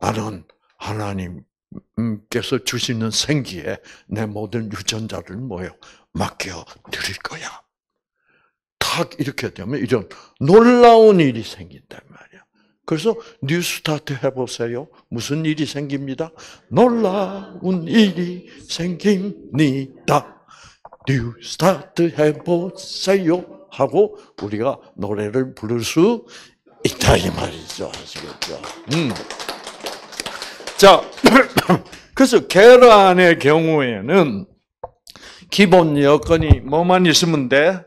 나는 하나님께서 주시는 생기에 내 모든 유전자를 맡겨 드릴 거야. 딱 이렇게 되면 이런 놀라운 일이 생긴단 말이야. 그래서 뉴스타트 해보세요. 무슨 일이 생깁니다? 놀라운 일이 생깁니다. 뉴스타트 해보세요 하고 우리가 노래를 부를 수 있다 이 말이죠. 아시겠죠? 자, 그래서 계란의 경우에는 기본 여건이 뭐만 있으면 돼?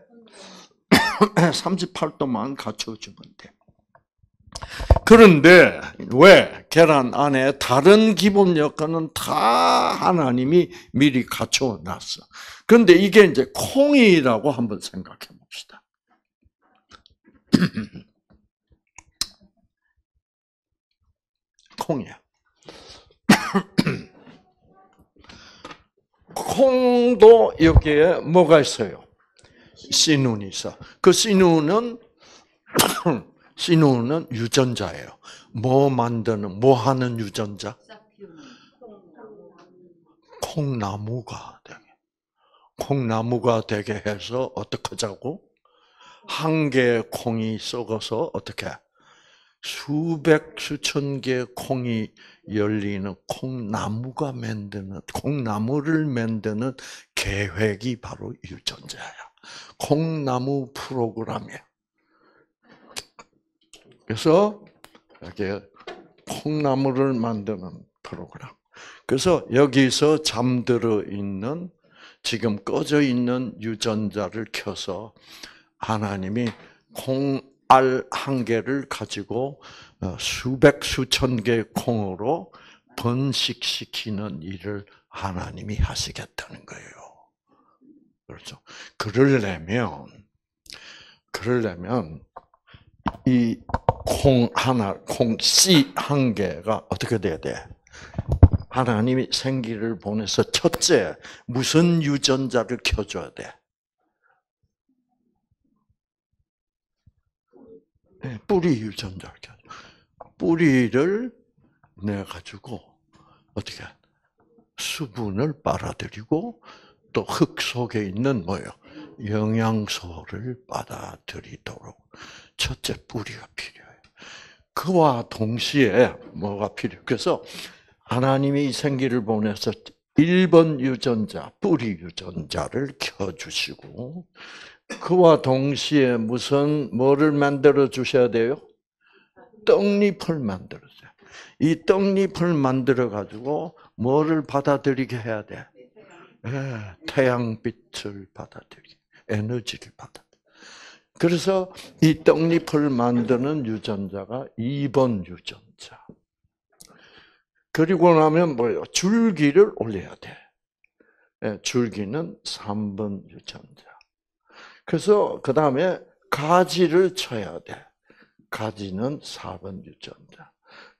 38도만 갖춰주면 돼. 그런데 왜 계란 안에 다른 기본 여건은 다 하나님이 미리 갖춰놨어. 그런데 이게 이제 콩이라고 한번 생각해 봅시다. 콩이야. 콩도 여기에 뭐가 있어요? 씨눈이 있어. 그 씨눈은 유전자예요. 뭐 하는 유전자? 콩나무가 되게 해서 어떻게 하자고? 한 개의 콩이 썩어서 어떻게? 수백, 수천 개의 콩이 열리는 콩나무를 만드는 계획이 바로 유전자야. 콩나무 프로그램이야. 그래서 이렇게 콩나무를 만드는 프로그램. 그래서 여기서 잠들어 있는, 지금 꺼져 있는 유전자를 켜서 하나님이 콩알 한 개를 가지고 수백 수천 개의 콩으로 번식시키는 일을 하나님이 하시겠다는 거예요. 그렇죠? 그러려면 이 콩 씨 한 개가 어떻게 돼야 돼? 하나님이 생기를 보내서 첫째 무슨 유전자를 켜줘야 돼? 네, 뿌리 유전자를 켜줘. 뿌리를 내 가지고 어떻게 수분을 빨아들이고 또 흙 속에 있는 뭐예요? 영양소를 받아들이도록 첫째 뿌리가 필요해요. 그와 동시에 뭐가 필요해요? 그래서 하나님이 생기를 보내서 1번 유전자, 뿌리 유전자를 켜주시고 그와 동시에 뭐를 만들어 주셔야 돼요? 떡잎을 만들어 줘요. 이 떡잎을 만들어 가지고 뭐를 받아들이게 해야 돼? 태양빛을 받아들이게, 에너지를 받아. 그래서 이 떡잎을 만드는 유전자가 2번 유전자. 그리고 나면 뭐예요? 줄기를 올려야 돼. 줄기는 3번 유전자. 그래서 그 다음에 가지를 쳐야 돼. 가지는 4번 유전자.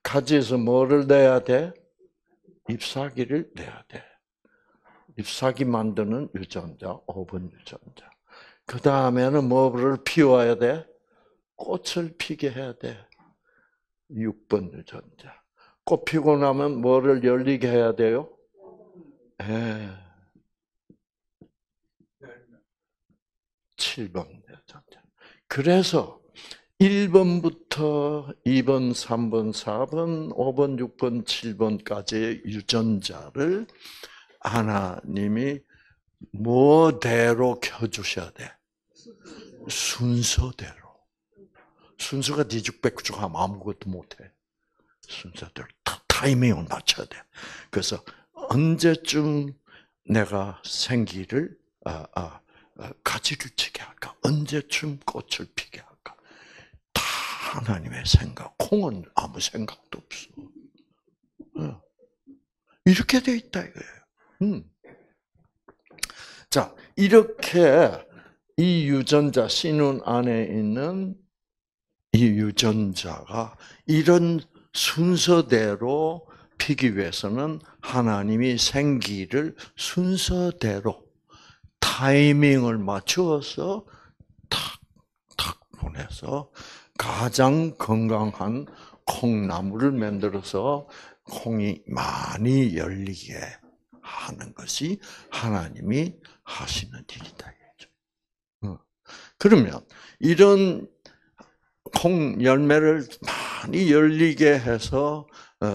가지에서 뭐를 내야 돼? 잎사귀를 내야 돼. 잎사귀 만드는 유전자, 5번 유전자. 그 다음에는 뭐를 피워야 돼? 꽃을 피게 해야 돼. 6번 유전자. 꽃 피고 나면 뭐를 열리게 해야 돼요? 7번 유전자. 그래서 1번부터 2번, 3번, 4번, 5번, 6번, 7번까지의 유전자를 하나님이 뭐대로 켜주셔야 돼? 순서대로. 순서가 뒤죽박죽 하면 아무것도 못해. 순서대로 타이밍을 맞춰야 돼. 그래서 언제쯤 내가 생기를 가지를 치게 할까? 언제쯤 꽃을 피게 할까? 다 하나님의 생각. 콩은 아무 생각도 없어. 이렇게 돼 있다 이거예요. 자, 이렇게 이 유전자 씨눈 안에 있는 이 유전자가 이런 순서대로 피기 위해서는 하나님이 생기를 순서대로 타이밍을 맞추어서 탁탁 보내서 가장 건강한 콩나물을 만들어서 콩이 많이 열리게 하는 것이 하나님이 하시는 일이다. 그러면 이런 콩 열매를 많이 열리게 해서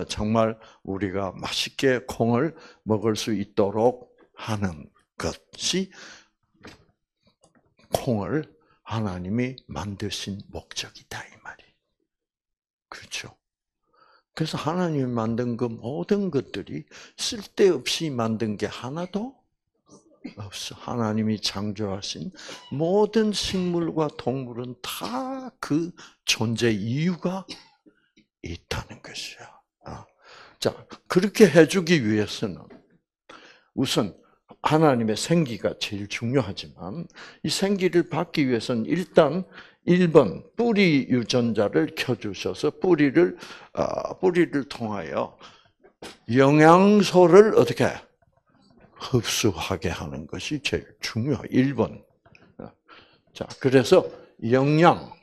정말 우리가 맛있게 콩을 먹을 수 있도록 하는 것이 콩을 하나님이 만드신 목적이다 이 말이에요. 그렇죠? 그래서 하나님이 만든 그 모든 것들이 쓸데없이 만든 게 하나도 없어. 하나님이 창조하신 모든 식물과 동물은 다 그 존재 이유가 있다는 것이야. 자, 그렇게 해주기 위해서는 우선 하나님의 생기가 제일 중요하지만 이 생기를 받기 위해서는 일단 1번 뿌리 유전자를 켜주셔서 뿌리를 통하여 영양소를 어떻게 흡수하게 하는 것이 제일 중요해요. 1번. 자, 그래서 영양을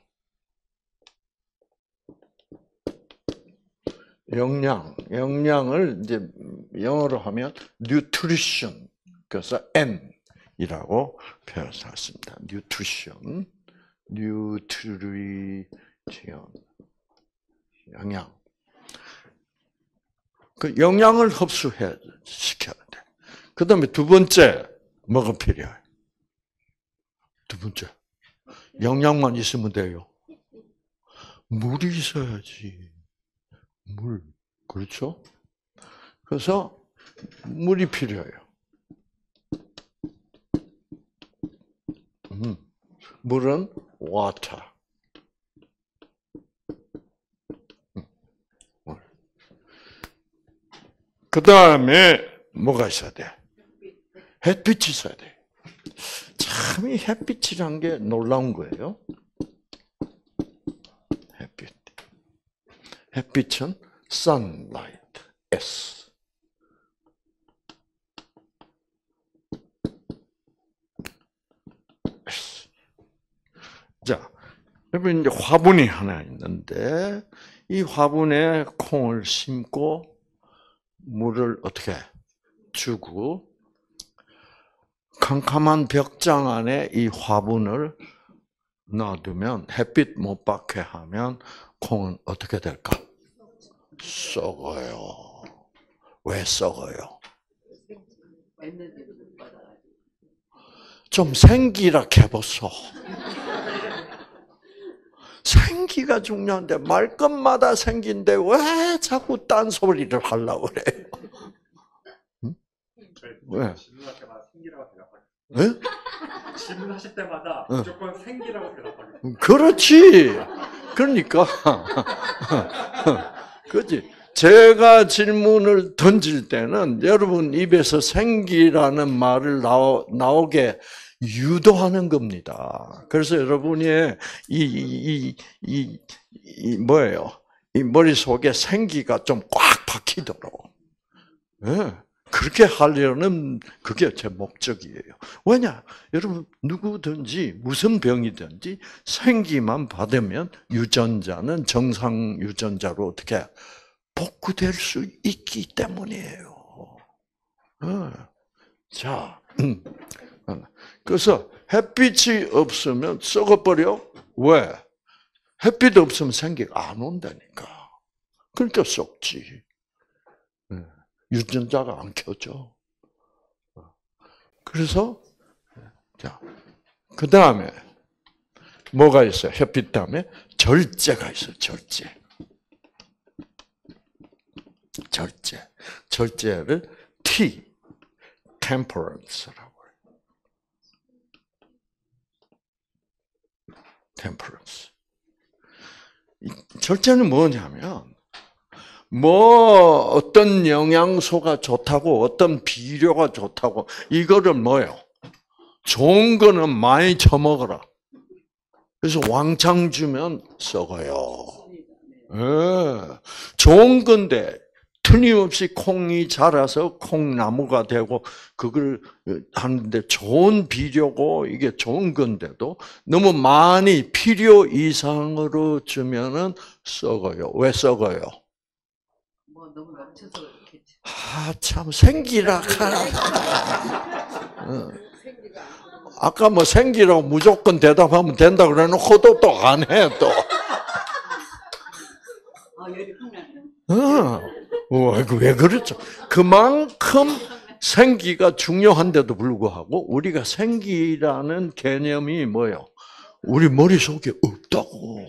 이제 영어로 하면 nutrition. 그래서 N이라고 표현했습니다. nutrition. 영양. 그 영양을 시켜야 돼. 그 다음에 두 번째, 뭐가 필요해? 두 번째, 영양만 있으면 돼요. 물이 있어야지. 물. 그렇죠? 그래서 물이 필요해요. 물은 water. 그 다음에 뭐가 있어야 돼? 햇빛이 있어야 돼. 참 이 햇빛이란 게 놀라운 거예요. 햇빛. 햇빛은 sunlight, S. S. 자, 여러분 이제 화분이 하나 있는데 이 화분에 콩을 심고 물을 어떻게 주고 캄캄한 벽장 안에 이 화분을 놔두면 햇빛 못 받게 하면 콩은 어떻게 될까? 썩어요. 왜 썩어요? 좀 생기라 해보소. 생기가 중요한데 말끝마다 생긴데 왜 자꾸 딴소리를 하려고 그래요? 응? 왜? 질문할 때마다 생기라고 대답하겠습니다. 네? 질문하실 때마다 무조건 생기라고 대답하겠습니다. 그렇지. 그러니까. 그렇지. 제가 질문을 던질 때는 여러분 입에서 생기라는 말을 나오게 유도하는 겁니다. 그래서 여러분이 뭐예요? 이 머릿속에 생기가 좀 꽉 박히도록. 네. 그렇게 하려는 그게 제 목적이에요. 왜냐? 여러분 누구든지 무슨 병이든지 생기만 받으면 유전자는 정상 유전자로 어떻게 복구될 수 있기 때문이에요. 자, 그래서 햇빛이 없으면 썩어버려. 왜? 햇빛 없으면 생기가 안 온다니까. 그러니까 썩지. 유전자가 안 켜져. 그래서 자, 그 다음에 뭐가 있어요? 햇빛 다음에 절제가 있어요. 절제를 T, temperance라고 해요. temperance. 절제는 뭐냐면 어떤 영양소가 좋다고, 어떤 비료가 좋다고, 이거를 뭐예요? 좋은 거는 많이 처먹어라. 그래서 왕창 주면 썩어요. 네. 좋은 건데, 틀림없이 콩이 자라서 콩나무가 되고, 그걸 하는데 좋은 비료고, 이게 좋은 건데도 너무 많이 필요 이상으로 주면은 썩어요. 왜 썩어요? 너무 넘쳐서 그렇겠지. 참 생기라. 아까 뭐 생기라고 무조건 대답하면 된다 그래놓고도 또 안 해 또. 열이 풍나네. 왜 그렇죠? 그만큼 생기가 중요한데도 불구하고 우리가 생기라는 개념이 뭐예요? 우리 머릿속에 없다고.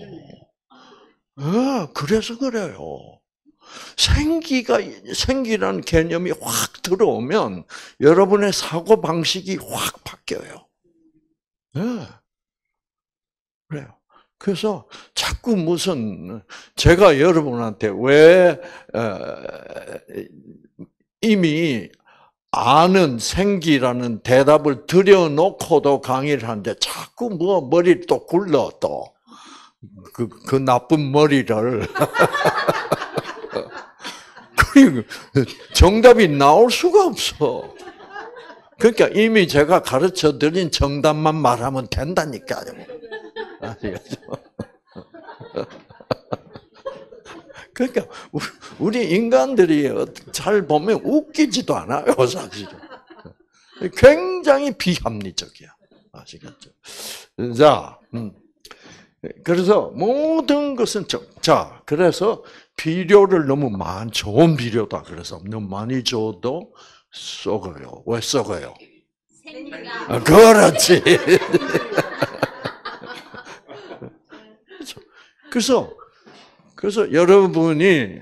그래서 그래요. 생기라는 개념이 확 들어오면 여러분의 사고 방식이 확 바뀌어요. 그래요. 그래서 자꾸 제가 여러분한테 왜 이미 아는 생기라는 대답을 드려놓고도 강의를 하는데 자꾸 머리를 또 굴러 또 그 나쁜 머리를. 정답이 나올 수가 없어. 그러니까 이미 제가 가르쳐 드린 정답만 말하면 된다니까요. 아시겠죠? 그러니까 우리 인간들이 잘 보면 웃기지도 않아요, 사실은. 굉장히 비합리적이야. 아시겠죠? 자, 그래서 모든 것은 그래서 비료를 너무 좋은 비료다. 그래서 너무 많이 줘도 썩어요. 왜 썩어요? 생기가. 그렇지. 그래서 여러분이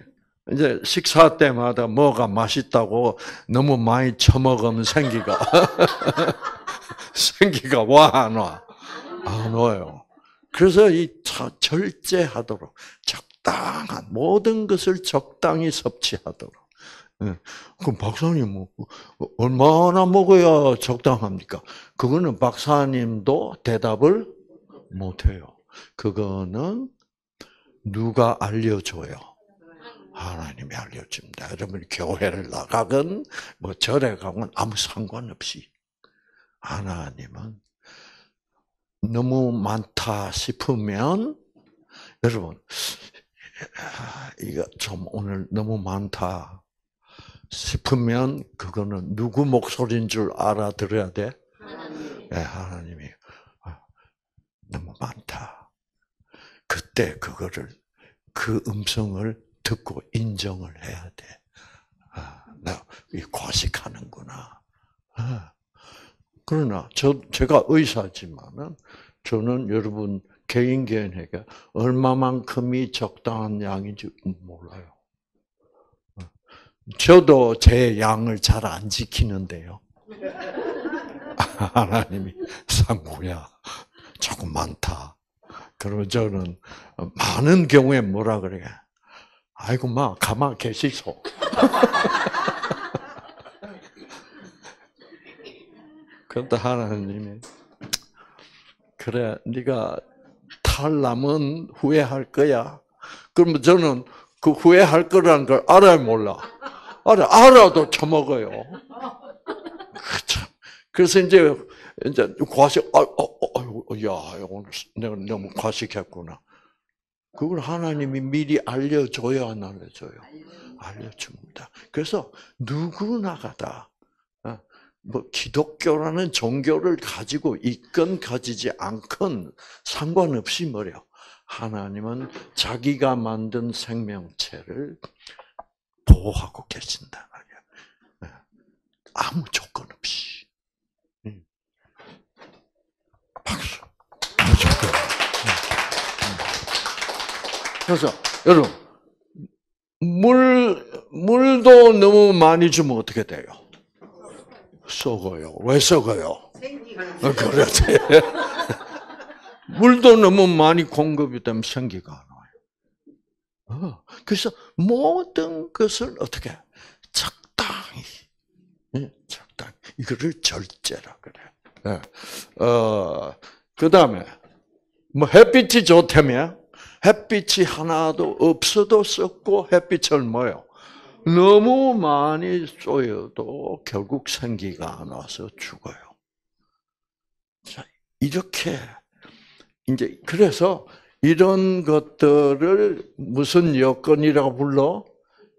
이제 식사 때마다 뭐가 맛있다고 너무 많이 처먹으면 생기가 와 안 와? 안 와요. 그래서 절제하도록 적당한 모든 것을 적당히 섭취하도록. 예. 그럼 박사님 뭐 얼마나 먹어야 적당합니까? 그거는 박사님도 대답을 못해요. 그거는 누가 알려줘요? 하나님이 알려줍니다. 여러분이 교회를 나가건 뭐 절에 가건 아무 상관없이 하나님은 너무 많다 싶으면 여러분 이거 좀 오늘 너무 많다 싶으면 그거는 누구 목소리인 줄 알아들어야 돼? 네, 하나님이 너무 많다. 그때 그 음성을 듣고 인정을 해야 돼. 나 과식하는구나. 그러나 제가 의사지만은 저는 여러분 개인에게 얼마만큼이 적당한 양인지 몰라요. 저도 제 양을 잘 안 지키는데요. 하나님이 상구야 조금 많다. 그러면 저는 많은 경우에 뭐라 그래? 아이고 마 가만 계시소. 그런데 하나님이 그래 네가 탈남은 후회할 거야. 그러면 저는 그 후회할 거라는 걸 알아야 몰라. 알아도 처먹어요. 그래서 이제 과식, 야, 오늘 내가 너무 과식했구나. 그걸 하나님이 미리 알려줘야 안 알려줘요? 알려줍니다. 그래서 누구나 다 뭐 기독교라는 종교를 가지고 있건 가지지 않건 상관없이 뭐래요? 하나님은 자기가 만든 생명체를 보호하고 계신단 말이야. 아무 조건 없이. 박수. 아무 조건 없이. 그래서 여러분 물도 너무 많이 주면 어떻게 돼요? 썩어요. 왜 썩어요? 그렇지. 물도 너무 많이 공급이 되면 생기가 안 와요. 그래서 모든 것을 어떻게 적당히, 적당히 이거를 절제라 그래. 그 다음에 뭐 햇빛이 좋다며 햇빛이 하나도 없어도 썩고 햇빛을 뭐요? 너무 많이 쏘여도 결국 생기가 안 와서 죽어요. 자, 이렇게 이제 그래서 이런 것들을 무슨 여건이라고 불러?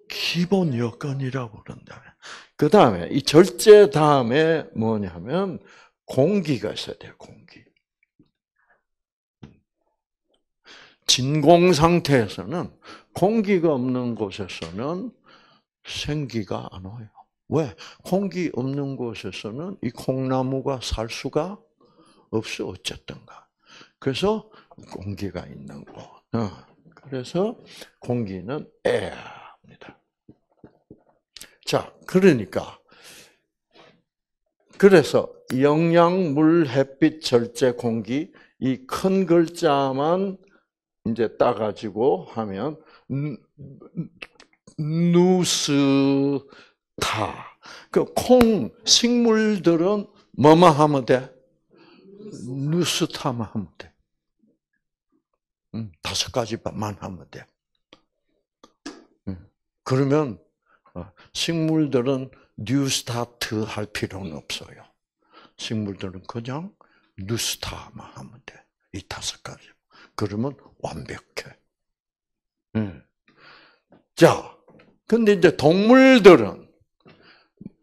기본 여건이라고 부른다. 그 다음에 이 절제 다음에 뭐냐면 공기가 있어야 돼요. 공기. 진공 상태에서는 공기가 없는 곳에서는 생기가 안 와요. 왜? 공기 없는 곳에서는 이 콩나무가 살 수가 없어 어쨌든가. 그래서 공기가 있는 곳. 그래서 공기는 air입니다. 자, 그러니까 그래서 영양, 물, 햇빛, 절제, 공기 이 큰 글자만 이제 따가지고 하면 누스타. 그 콩 식물들은 뭐만 하면 돼? 누스타만 하면 돼. 5가지만 하면 돼. 그러면 식물들은 뉴스타트 할 필요는 없어요. 식물들은 그냥 누스타만 하면 돼. 이 5가지. 그러면 완벽해. 자, 근데 이제 동물들은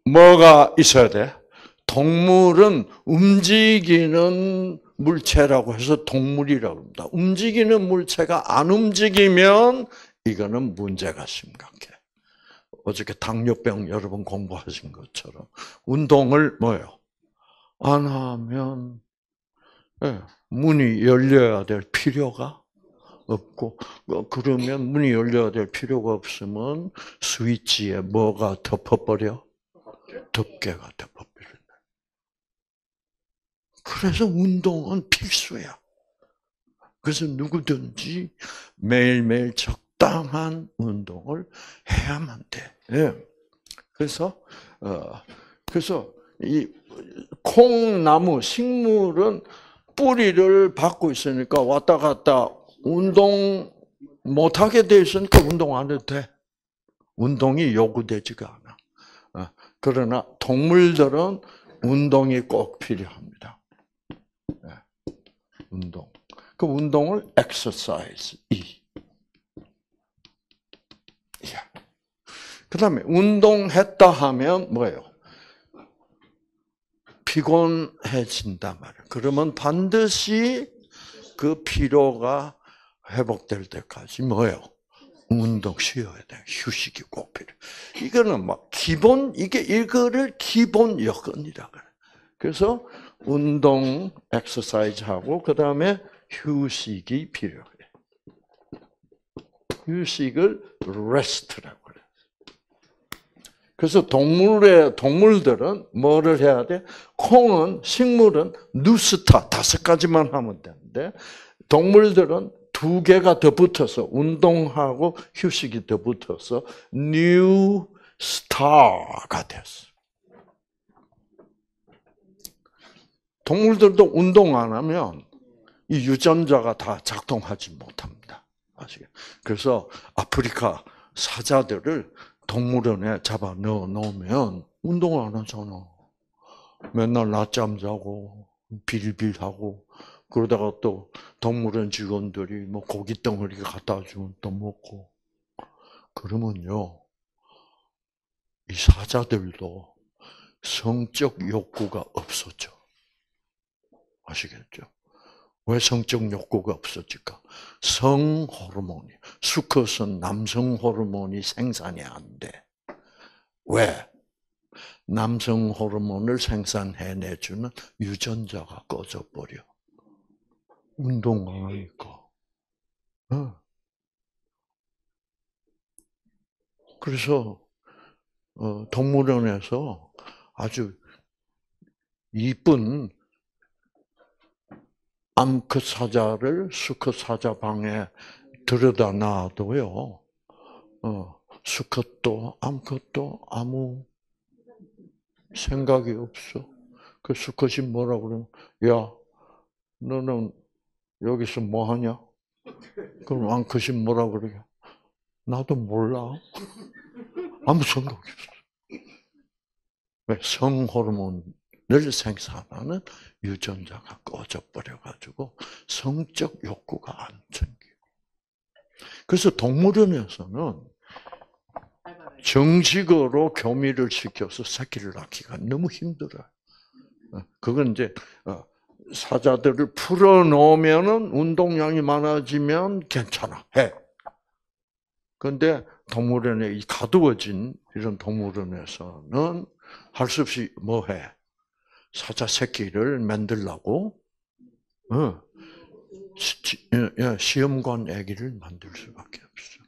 뭐가 있어야 돼? 동물은 움직이는 물체라고 해서 동물이라고 합니다. 움직이는 물체가 안 움직이면 이거는 문제가 심각해. 어저께 당뇨병 여러분 공부하신 것처럼 운동을 뭐요? 안 하면 문이 열려야 될 필요가 없고 그러면 문이 열려야 될 필요가 없으면 스위치에 뭐가 덮어버려? 덮개가 덮어버린다. 그래서 운동은 필수야. 그래서 누구든지 매일매일 적당한 운동을 해야만 돼. 예. 그래서 이 콩나무 식물은 뿌리를 받고 있으니까 왔다 갔다 운동 못하게 돼 있으니까 운동 안 해도 돼. 운동이 요구되지가 않아. 그러나 동물들은 운동이 꼭 필요합니다. 운동. 그 운동을 exercise. 그 다음에 운동했다 하면 뭐예요? 피곤해진단 말이에요. 그러면 반드시 그 피로가 회복될 때까지 뭐예요? 운동 쉬어야 돼. 휴식이 꼭 필요해. 이거는 막 이거를 기본 여건이라 그래. 그래서 운동, exercise 하고, 그 다음에 휴식이 필요해. 휴식을 rest라고 그래. 그래서 동물들은 뭐를 해야 돼? 콩은, 식물은 누스타 5가지만 하면 되는데, 동물들은 2개가 더 붙어서, 운동하고 휴식이 더 붙어서, 뉴 스타가 됐어. 동물들도 운동 안 하면 이 유전자가 다 작동하지 못합니다. 아시겠죠? 그래서 아프리카 사자들을 동물원에 잡아 넣어 놓으면 운동을 안 하잖아. 맨날 낮잠 자고 빌빌하고 그러다가 또 동물원 직원들이 뭐 고기 덩어리 갖다 주면 또 먹고 그러면요 이 사자들도 성적 욕구가 없어져. 아시겠죠? 왜 성적 욕구가 없어질까? 성 호르몬이, 수컷은 남성 호르몬이 생산이 안 돼. 왜? 남성 호르몬을 생산해내주는 유전자가 꺼져버려. 운동 안 하니까. 그래서 동물원에서 아주 이쁜 암컷 사자를 수컷 사자 방에 들여다 놔도요. 수컷도 암컷도 아무 생각이 없어. 그 수컷이 뭐라 그러면 야, 너는 여기서 뭐 하냐? 그럼 암컷이 뭐라 그래요? 나도 몰라. 아무 생각이 없어. 왜? 성호르몬을 생산하는 유전자가 꺼져버려가지고 성적 욕구가 안 생기고. 그래서 동물원에서는 정식으로 교미를 시켜서 새끼를 낳기가 너무 힘들어요. 그건 이제 사자들을 풀어놓으면은 운동량이 많아지면 괜찮아 해. 그런데 동물원에 이 가두어진 이런 동물원에서는 할 수 없이 뭐 해? 사자 새끼를 만들라고 시험관 아기를 만들 수밖에 없어.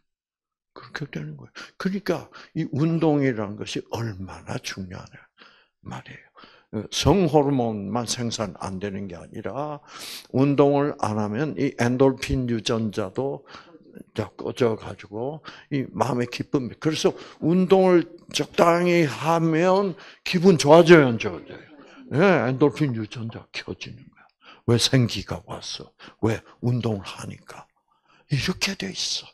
그렇게 되는 거예요. 그러니까 이 운동이라는 것이 얼마나 중요하냐 말이에요. 성호르몬만 생산 안 되는 게 아니라 운동을 안 하면 이 엔돌핀 유전자도 꺼져가지고 이 마음의 기쁨이. 그래서 운동을 적당히 하면 기분 좋아져요, 안 좋아져요? 네, 엔돌핀 유전자 켜지는 거야. 왜? 생기가 왔어. 왜? 운동을 하니까. 이렇게 돼 있어.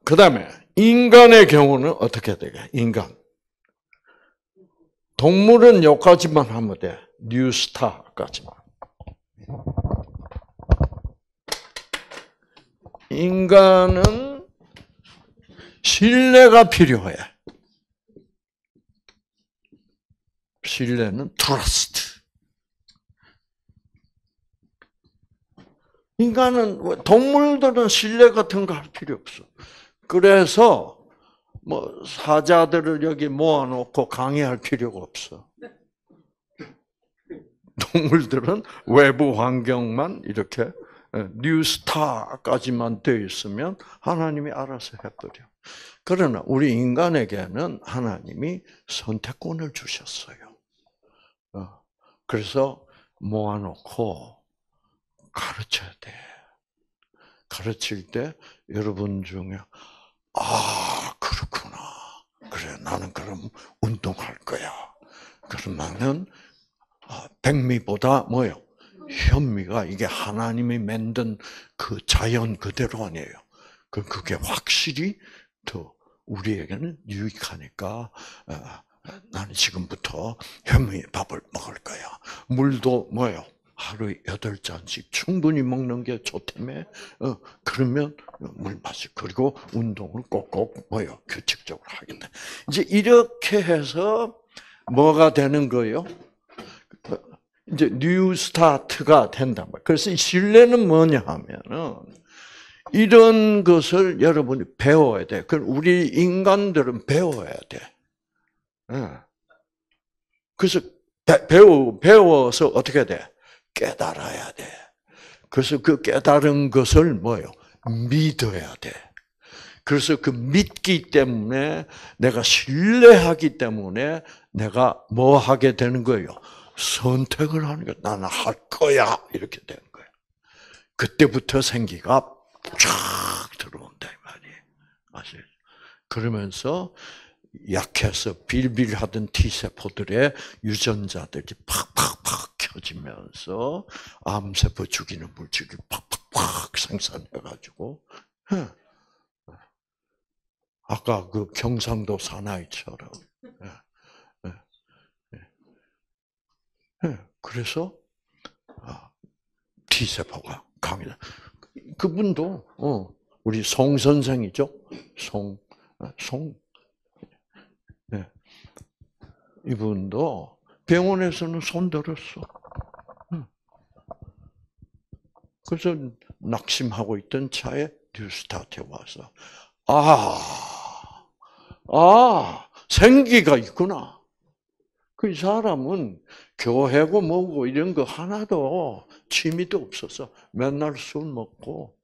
그 다음에 인간의 경우는 어떻게 되게? 인간. 동물은 여기까지만 하면 돼. 뉴스타까지만. 인간은 신뢰가 필요해. 신뢰는 trust. 인간은 동물들은 신뢰 같은 거 할 필요 없어. 그래서 뭐 사자들을 여기 모아놓고 강의할 필요가 없어. 동물들은 외부 환경만 이렇게 뉴스타까지만 되어 있으면 하나님이 알아서 해버려. 그러나 우리 인간에게는 하나님이 선택권을 주셨어요. 그래서 모아놓고 가르쳐야 돼. 가르칠 때 여러분 중에 그렇구나. 그래 나는 그럼 운동할 거야. 그러면은 백미보다 뭐요? 현미가 이게 하나님이 만든 그 자연 그대로 아니에요. 그게 확실히 더 우리에게는 유익하니까 나는 지금부터 현미 밥을 먹을 거야. 물도 뭐요? 하루에 8잔씩 충분히 먹는 게 좋다며. 그러면 물 마시고 그리고 운동을 꼭꼭 뭐요? 규칙적으로 하겠다. 이제 이렇게 해서 뭐가 되는 거예요? 이제 뉴 스타트가 된단 말이에요. 그래서 이 신뢰는 뭐냐 하면은 이런 것을 여러분이 배워야 돼. 그럼 우리 인간들은 배워야 돼. 그래서 배워서 어떻게 돼? 깨달아야 돼. 그래서 그 깨달은 것을 뭐예요? 믿어야 돼. 그래서 그 믿기 때문에 내가 신뢰하기 때문에 내가 뭐 하게 되는 거예요? 선택을 하는 거야. 나는 할 거야. 이렇게 되는 거예요. 그때부터 생기가 쫙 들어온다 이 말이에요. 아시죠? 그러면서 약해서 빌빌하던 T세포들의 유전자들이 팍팍팍 켜지면서 암세포 죽이는 물질을 팍팍팍 생산해가지고 아까 그 경상도 사나이처럼 그래서 T세포가 강해져. 그분도 우리 송 선생이죠. 송 이분도 병원에서는 손들었어. 그래서 낙심하고 있던 차에 뉴스타트에 와서 생기가 있구나. 그 사람은 교회고 뭐고 이런 거 하나도 취미도 없어서 맨날 술 먹고.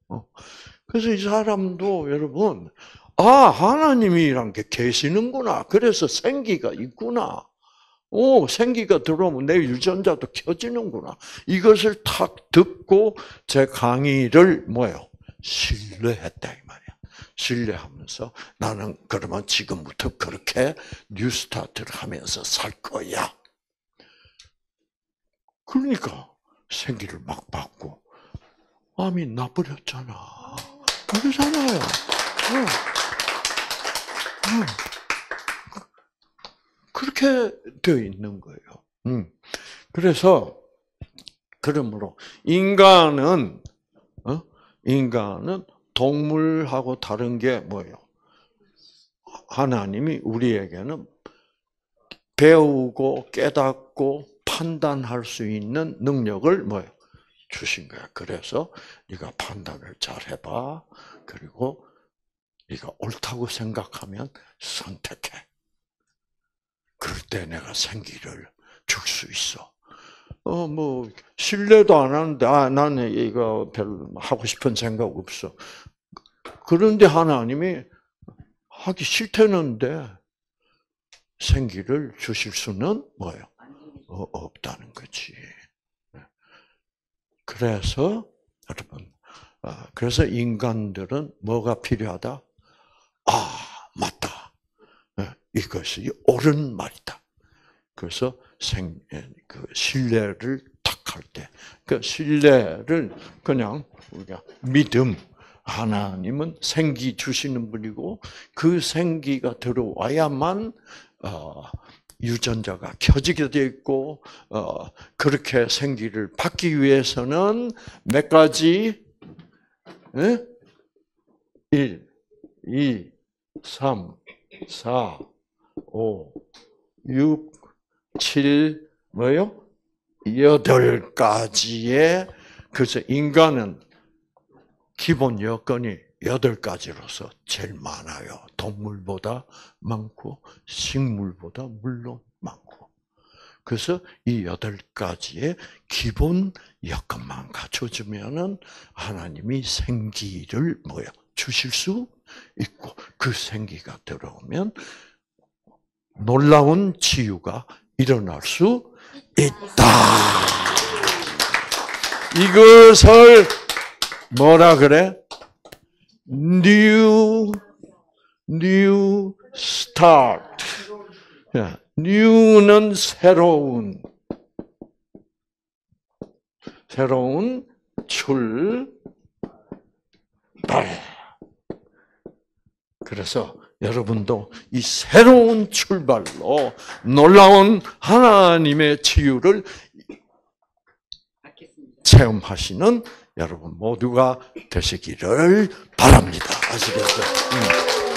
그래서 이 사람도 여러분, 하나님이란 게 계시는구나. 그래서 생기가 있구나. 생기가 들어오면 내 유전자도 켜지는구나. 이것을 탁 듣고 제 강의를 신뢰했다 이 말이야. 신뢰하면서 나는 그러면 지금부터 그렇게 뉴스타트를 하면서 살 거야. 그러니까 생기를 막 받고 암이 나버렸잖아. 그러잖아요. 그렇게 되어 있는 거예요. 그래서 그러므로 인간은 동물하고 다른 게 뭐예요? 하나님이 우리에게는 배우고 깨닫고 판단할 수 있는 능력을 주신 거야. 그래서 네가 판단을 잘 해봐. 그리고 네가 옳다고 생각하면 선택해. 그럴 때 내가 생기를 줄 수 있어. 신뢰도 안 하는데, 나는 이거 별로 하고 싶은 생각 없어. 그런데 하나님이 하기 싫다는데 생기를 주실 수는 없다는 거지. 그래서, 여러분, 그래서 인간들은 뭐가 필요하다? 맞다. 이것이 옳은 말이다. 그래서 그 신뢰를 딱 할 때, 그 신뢰를 그냥 우리가 믿음, 하나님은 생기 주시는 분이고 그 생기가 들어와야만 유전자가 켜지게 돼 있고 그렇게 생기를 받기 위해서는 몇 가지 1, 2, 3, 4, 5, 6, 7, 8가지의, 그래서 인간은 기본 여건이 8가지로서 제일 많아요. 동물보다 많고, 식물보다 물론 많고. 그래서 이 8가지의 기본 여건만 갖춰주면은 하나님이 생기를 주실 수 있고, 그 생기가 들어오면 놀라운 치유가 일어날 수 있다. 이것을 뭐라 그래? New start. new는 새로운 출발. 그래서 여러분도 이 새로운 출발로 놀라운 하나님의 치유를 받겠습니다. 체험하시는 여러분 모두가 되시기를 바랍니다. 아시겠죠?